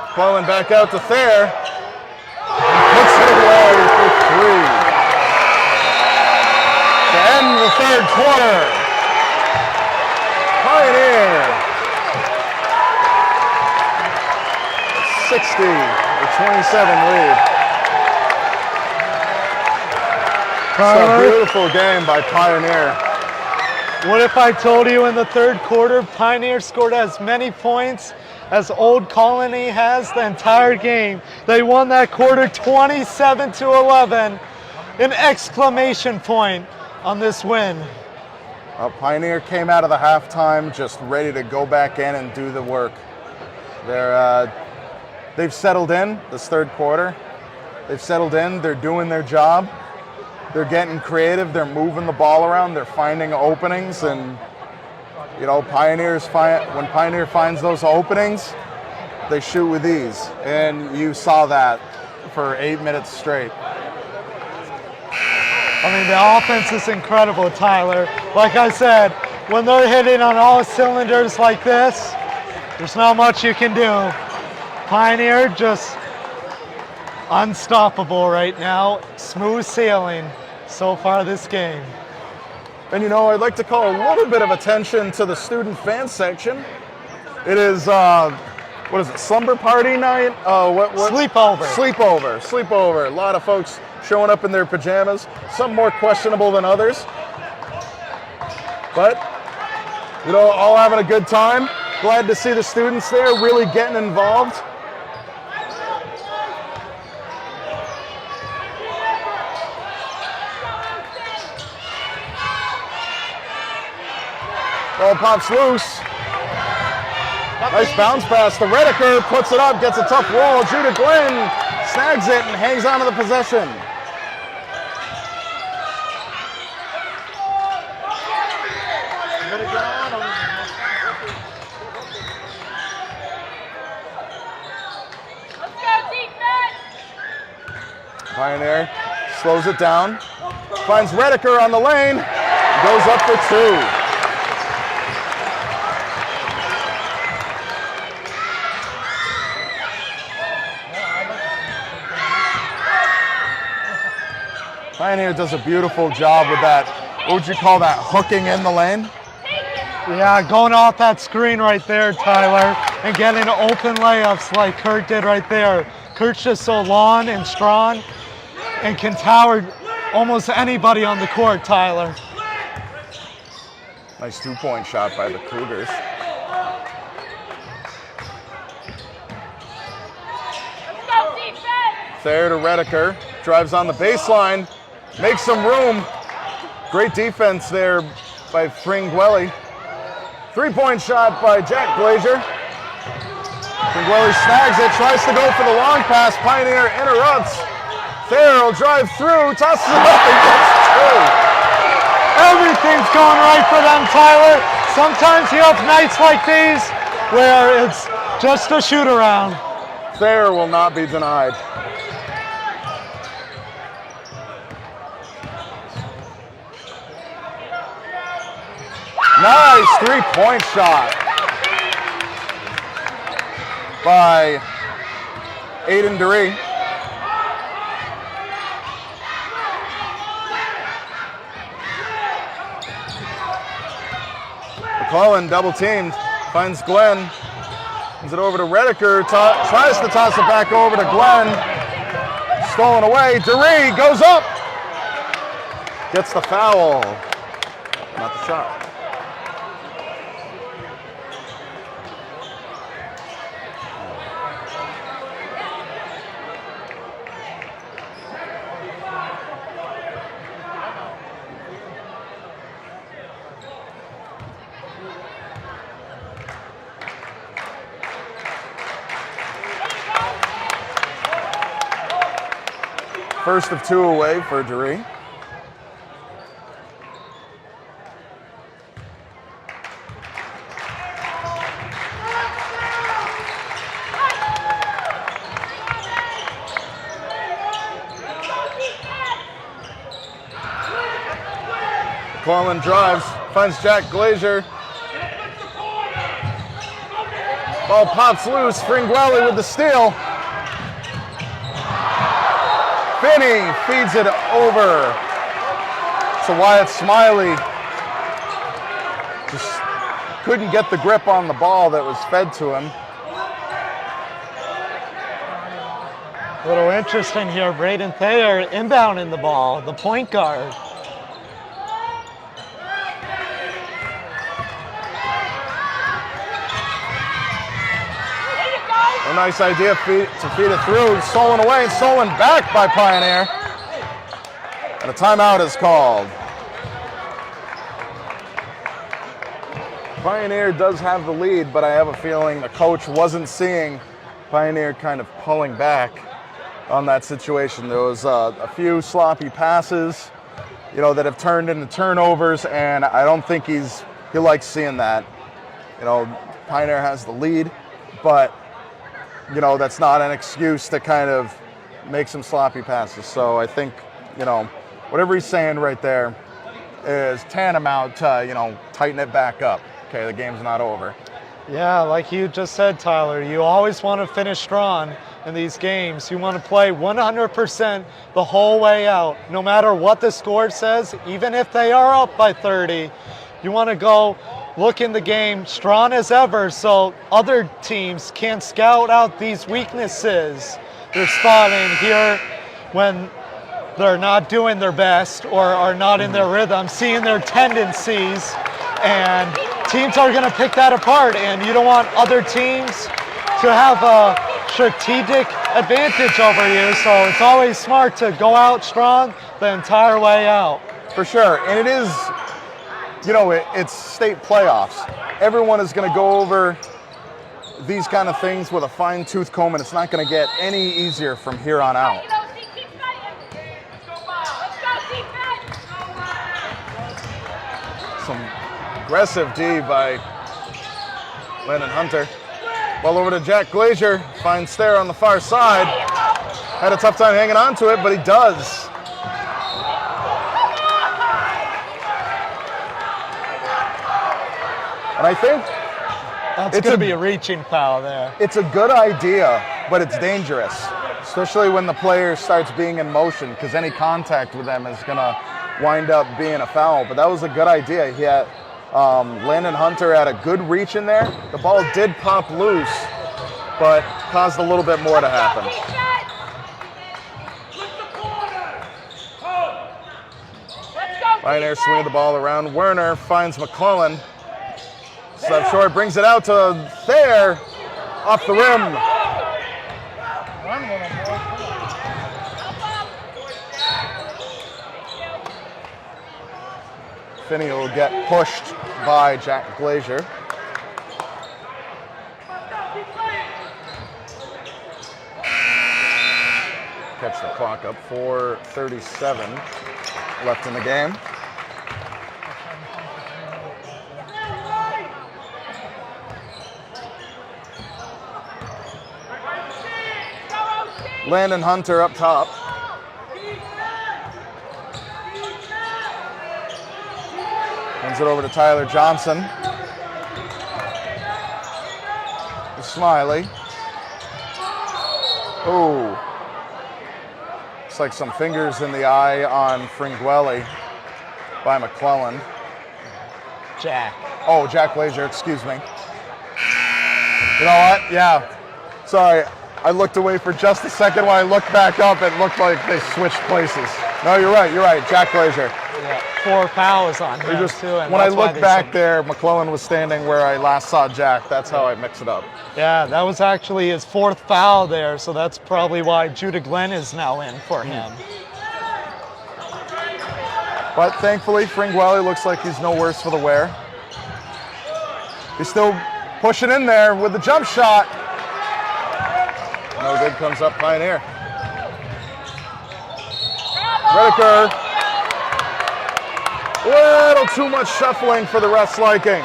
McClellan back out to Thayer. Puts it away for 3. To end the third quarter. Pioneer 60-27 lead. It's a beautiful game by Pioneer. What if I told you in the third quarter, Pioneer scored as many points as Old Colony has the entire game? They won that quarter 27-11. An exclamation point on this win. Pioneer came out of the halftime just ready to go back in and do the work. They've settled in this third quarter. They've settled in. They're doing their job. They're getting creative. They're moving the ball around. They're finding openings, and you know, when Pioneer finds those openings, they shoot with ease. And you saw that for 8 minutes straight. I mean, the offense is incredible, Tyler. Like I said, when they're hitting on all cylinders like this, there's not much you can do. Pioneer just unstoppable right now. Smooth sailing so far this game. And you know, I'd like to call a little bit of attention to the student fan section. It is, what is it, slumber party night? Sleepover. Sleepover. A lot of folks showing up in their pajamas, some more questionable than others. But, you know, all having a good time. Glad to see the students there really getting involved. Ball pops loose. Nice bounce pass to Redeker, puts it up, gets a tough roll. Judah Glenn snags it and hangs on to the possession. Let's go, defense! Pioneer slows it down, finds Redeker on the lane, goes up for 2. Pioneer does a beautiful job with that, what would you call that, hooking in the lane? Yeah, going off that screen right there, Tyler, and getting open layups like Kurt did right there. Kurt's just so long and strong and can tower almost anybody on the court, Tyler. Nice 2-point shot by the Cougars. Let's go, defense! Thayer to Redeker, drives on the baseline, makes some room. Great defense there by Fringueli. 3-point shot by Jack Glazier. Fringueli snags it, tries to go for the long pass. Pioneer interrupts. Thayer will drive through, tosses it up and gets 2. Everything's going right for them, Tyler. Sometimes you have nights like these where it's just a shoot around. Thayer will not be denied. Nice 3-point shot by Aiden Duree. McClellan double teamed, finds Glenn, hands it over to Redeker, tries to toss it back over to Glenn. Stolen away, Duree goes up, gets the foul, not the shot. First of 2 away for Duree. McClellan drives. finds Jack Glazier. Ball pops loose. Fringuelli with the steal. Finney feeds it over to Wyatt Smiley. Just couldn't get the grip on the ball that was fed to him. A little interesting here, Braden Thayer inbounding the ball, the point guard. A nice idea to feed it through. Stolen away and stolen back by Pioneer. And a timeout is called. Pioneer does have the lead, but I have a feeling the coach wasn't seeing Pioneer kind of pulling back on that situation. There was a few sloppy passes, that have turned into turnovers, and I don't think he likes seeing that. Pioneer has the lead, but that's not an excuse to kind of make some sloppy passes. So I think, whatever he's saying right there is tantamount to, tighten it back up. Okay, the game's not over. Yeah, like you just said, Tyler, you always want to finish strong in these games. You want to play 100% the whole way out. No matter what the score says, even if they are up by 30, you want to go look in the game strong as ever so other teams can scout out these weaknesses they're spotting here when they're not doing their best or are not in their rhythm, seeing their tendencies, and teams are going to pick that apart, and you don't want other teams to have a strategic advantage over you, so it's always smart to go out strong the entire way out. For sure, and it is, it's state playoffs. Everyone is going to go over these kind of things with a fine-tooth comb, and it's not going to get any easier from here on out. Some aggressive D by Landon Hunter. Ball over to Jack Glazier. Finds Thayer on the far side. Had a tough time hanging on to it, but he does. And I think that's going to be a reaching foul there. It's a good idea, but it's dangerous, especially when the player starts being in motion, because any contact with them is going to wind up being a foul. But that was a good idea. He had Landon Hunter had a good reach in there. The ball did pop loose, but caused a little bit more to happen. Pioneer swinging the ball around. Werner finds McClellan. Step short, brings it out to Thayer, off the rim. Finney will get pushed by Jack Glazier. Catch the clock up, 4:37 left in the game. Landon Hunter up top. Hands it over to Tyler Johnson. Smiley. Oh. Looks like some fingers in the eye on Fringuelli by McClellan. Jack Glazier, excuse me. You know what? Yeah. Sorry. I looked away for just a second. When I looked back up, it looked like they switched places. No, you're right. Jack Glazier. Yeah, 4 fouls on him, too. And when I looked back there, McClellan was standing where I last saw Jack. That's how I mix it up. Yeah, that was actually his 4th foul there, so that's probably why Judah Glenn is now in for him. But thankfully, Fringuelli looks like he's no worse for the wear. He's still pushing in there with the jump shot. No good comes up Pioneer. Redeker. A little too much shuffling for the ref's liking.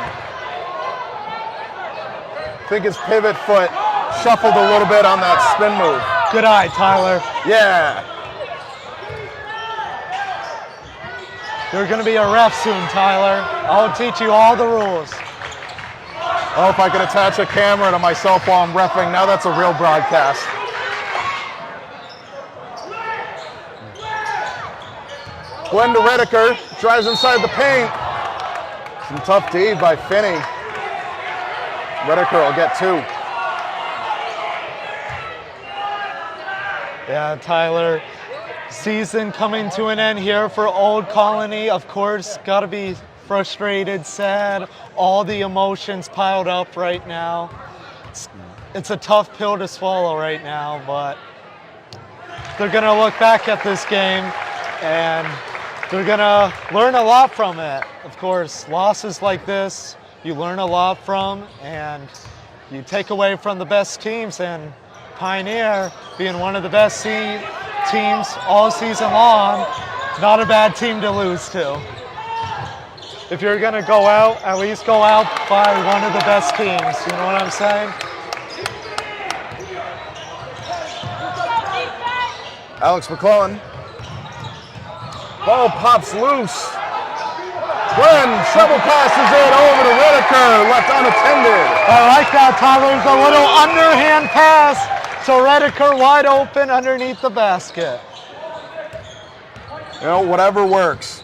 I think his pivot foot shuffled a little bit on that spin move. Good eye, Tyler. Yeah. You're going to be a ref soon, Tyler. I'll teach you all the rules. Oh, if I could attach a camera to myself while I'm reffing, now that's a real broadcast. Glenn to Redeker, drives inside the paint. Some tough D by Finney. Redeker will get 2. Yeah, Tyler, season coming to an end here for Old Colony. Of course, got to be frustrated, sad, all the emotions piled up right now. It's a tough pill to swallow right now, but they're going to look back at this game and they're going to learn a lot from it. Of course, losses like this, you learn a lot from, and you take away from the best teams, and Pioneer being one of the best teams all season long, not a bad team to lose to. If you're going to go out, at least go out by one of the best teams. You know what I'm saying? Alex McClellan. Ball pops loose. Glenn shovel passes it over to Redeker, left unattended. I like that, Tyler. It's a little underhand pass. So Redeker wide open underneath the basket. You know, whatever works.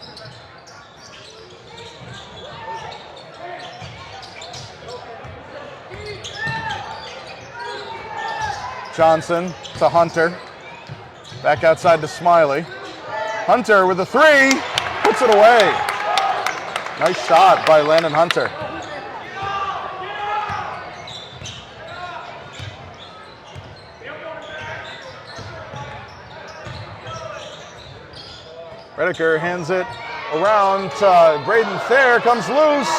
Johnson to Hunter. Back outside to Smiley. Hunter with a 3, puts it away. Nice shot by Landon Hunter. Redeker hands it around to Braden Thayer, comes loose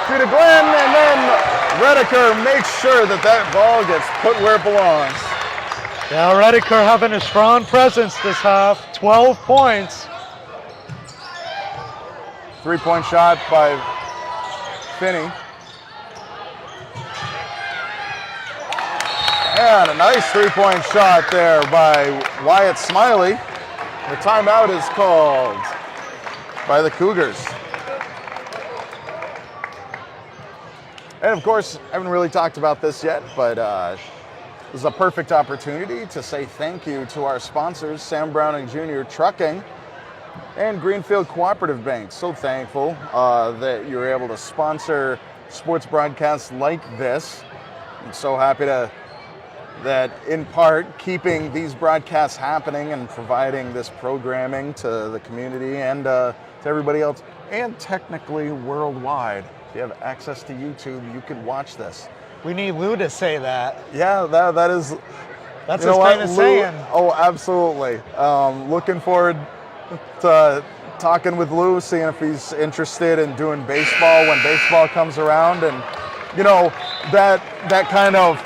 to Glenn, and then Redeker makes sure that that ball gets put where it belongs. Yeah, Redeker having a strong presence this half, 12 points. 3-point shot by Finney. And a nice 3-point shot there by Wyatt Smiley. The timeout is called by the Cougars. And of course, I haven't really talked about this yet, but this is a perfect opportunity to say thank you to our sponsors, Sam Browning Jr. Trucking and Greenfield Cooperative Bank. So thankful that you're able to sponsor sports broadcasts like this. I'm so happy that in part keeping these broadcasts happening and providing this programming to the community and to everybody else, and technically worldwide. If you have access to YouTube, you can watch this. We need Lou to say that. Yeah, that is. That's his kind of saying. Oh, absolutely. Looking forward to talking with Lou, seeing if he's interested in doing baseball when baseball comes around, and you know that kind of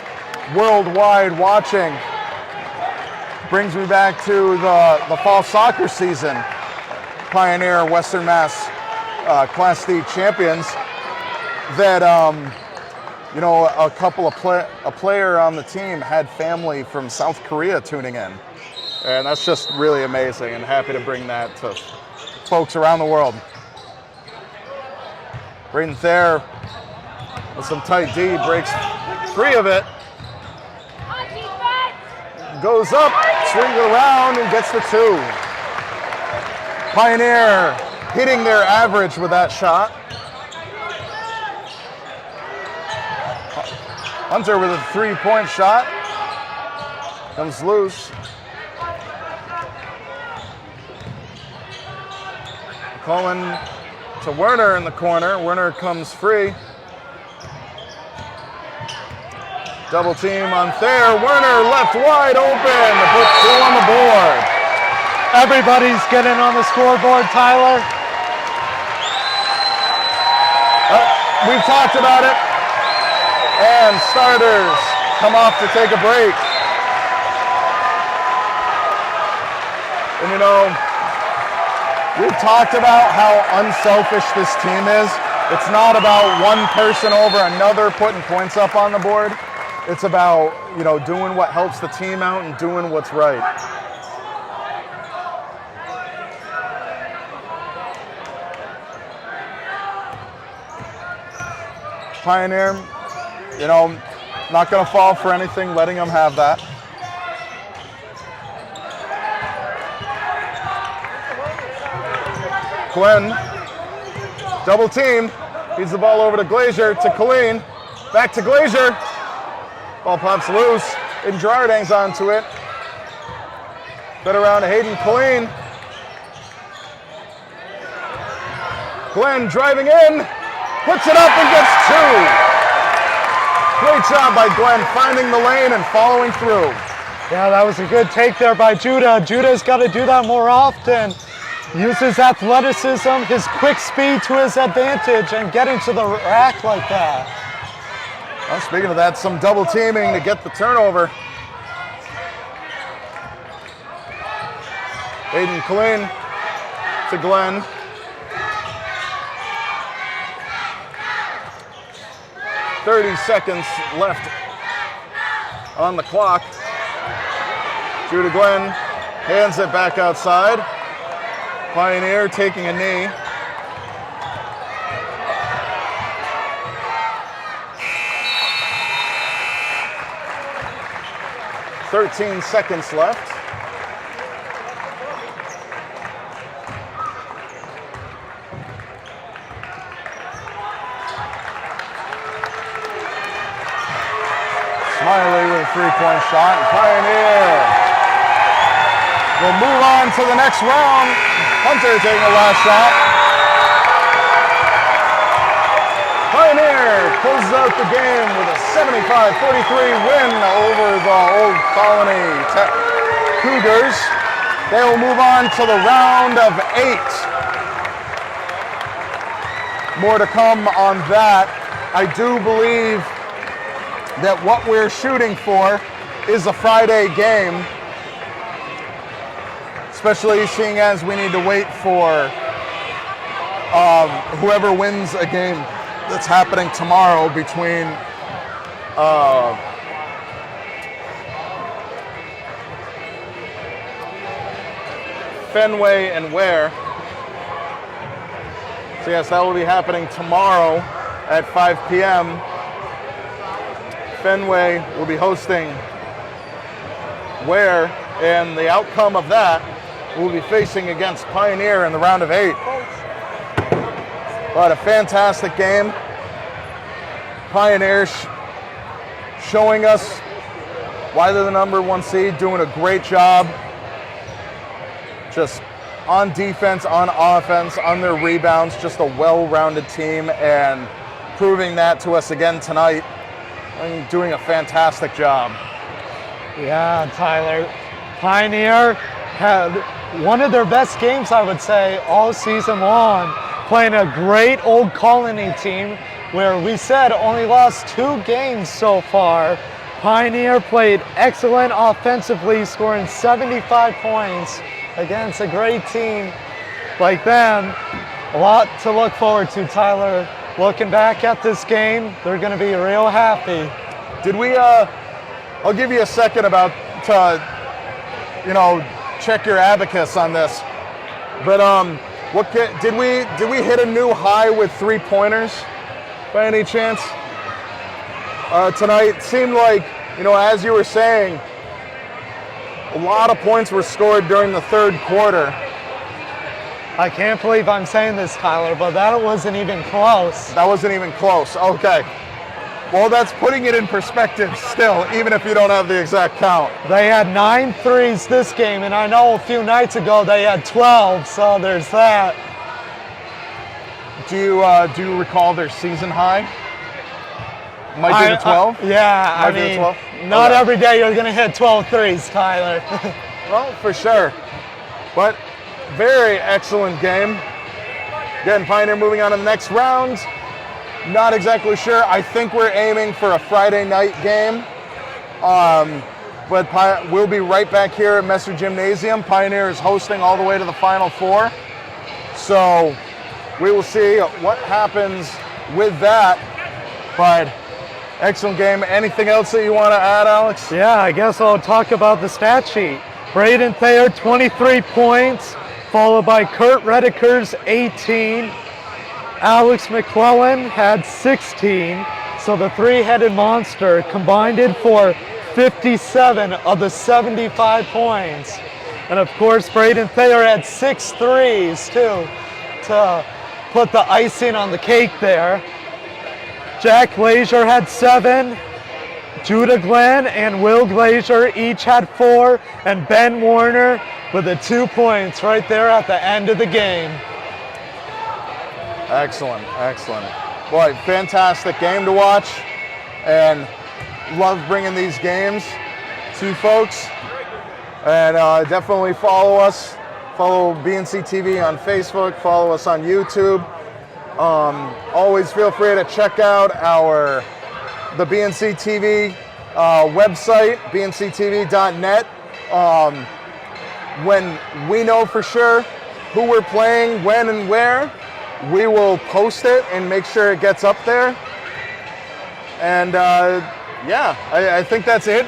worldwide watching brings me back to the fall soccer season. Pioneer Western Mass Class D champions. That you know, a player on the team had family from South Korea tuning in, and that's just really amazing, and happy to bring that to folks around the world. Braden Thayer with some tight D, breaks free of it, goes up, swings it around, and gets the 2. Pioneer hitting their average with that shot. Hunter with a 3-point shot. Comes loose. Cullen to Werner in the corner. Werner comes free. Double team on Thayer. Werner left wide open to put 2 on the board. Everybody's getting on the scoreboard, Tyler. We've talked about it. And starters come off to take a break. And you know, we've talked about how unselfish this team is. It's not about one person over another putting points up on the board. It's about, you know, doing what helps the team out and doing what's right. Pioneer, you know, not going to fall for anything, letting them have that. Glenn, double team, feeds the ball over to Glazier, to Colleen, back to Glazier. Ball pops loose, and Gerard hangs on to it. Fed around to Hayden Colleen. Glenn driving in, puts it up and gets two. Great job by Glenn finding the lane and following through. Yeah, that was a good take there by Judah. Judah's got to do that more often. Use his athleticism, his quick speed to his advantage, and get into the rack like that. Well, speaking of that, some double teaming to get the turnover. Hayden Colleen to Glenn. .30 seconds left on the clock. Judah Glenn hands it back outside. Pioneer taking a knee. .13 seconds left. Smiley with a three-point shot. Pioneer will move on to the next round. Hunter taking the last shot. Pioneer closes out the game with a 75-43 win over the Old Colony Cougars. They will move on to the round of 8. More to come on that. I do believe that what we're shooting for is a Friday game, especially seeing as we need to wait for whoever wins a game that's happening tomorrow between Fenway and Ware. So yes, that will be happening tomorrow at 5 p.m. Fenway will be hosting Ware, and the outcome of that will be facing against Pioneer in the round of 8. But a fantastic game. Pioneer showing us why they're the number 1 seed, doing a great job just on defense, on offense, on their rebounds, just a well-rounded team, and proving that to us again tonight. And doing a fantastic job. Yeah, Tyler. Pioneer had one of their best games, I would say, all season long, playing a great Old Colony team where we said only lost 2 games so far. Pioneer played excellent offensively, scoring 75 points against a great team like them. A lot to look forward to, Tyler. Looking back at this game, they're going to be real happy. Did we, I'll give you a second about to, check your abacus on this. But did we hit a new high with 3-pointers by any chance tonight? It seemed like, as you were saying, a lot of points were scored during the third quarter. I can't believe I'm saying this, Tyler, but that wasn't even close. That wasn't even close. Okay. Well, that's putting it in perspective still, even if you don't have the exact count. They had 9 threes this game, and I know a few nights ago they had 12, so there's that. Do you recall their season high? Might be the 12? Yeah, not every day you're going to hit 12 threes, Tyler. Well, for sure. But very excellent game. Again, Pioneer moving on to the next round. Not exactly sure. I think we're aiming for a Friday night game. But we'll be right back here at Messer Gymnasium. Pioneer is hosting all the way to the Final Four. So we will see what happens with that. But excellent game. Anything else that you want to add, Alex? Yeah, I guess I'll talk about the stat sheet. Braden Thayer, 23 points, followed by Kurt Redeker's 18. Alex McClellan had 16, so the three-headed monster combined it for 57 of the 75 points. And of course, Braden Thayer had 6 threes too, to put the icing on the cake there. Jack Glazier had 7, Judah Glenn and Will Glazier each had 4, and Ben Warner with the 2 points right there at the end of the game. Excellent, excellent. Boy, fantastic game to watch, and love bringing these games to folks. And definitely follow us. Follow BNC TV on Facebook. Follow us on YouTube. Always feel free to check out the BNC TV website, bnctv.net. When we know for sure who we're playing, when and where, we will post it and make sure it gets up there. And yeah, I think that's it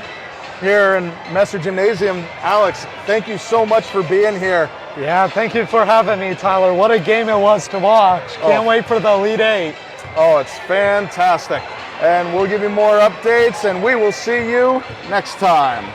here in Messer Gymnasium. Alex, thank you so much for being here. Yeah, thank you for having me, Tyler. What a game it was to watch. Can't wait for the Elite Eight. Oh, it's fantastic. And we'll give you more updates, and we will see you next time.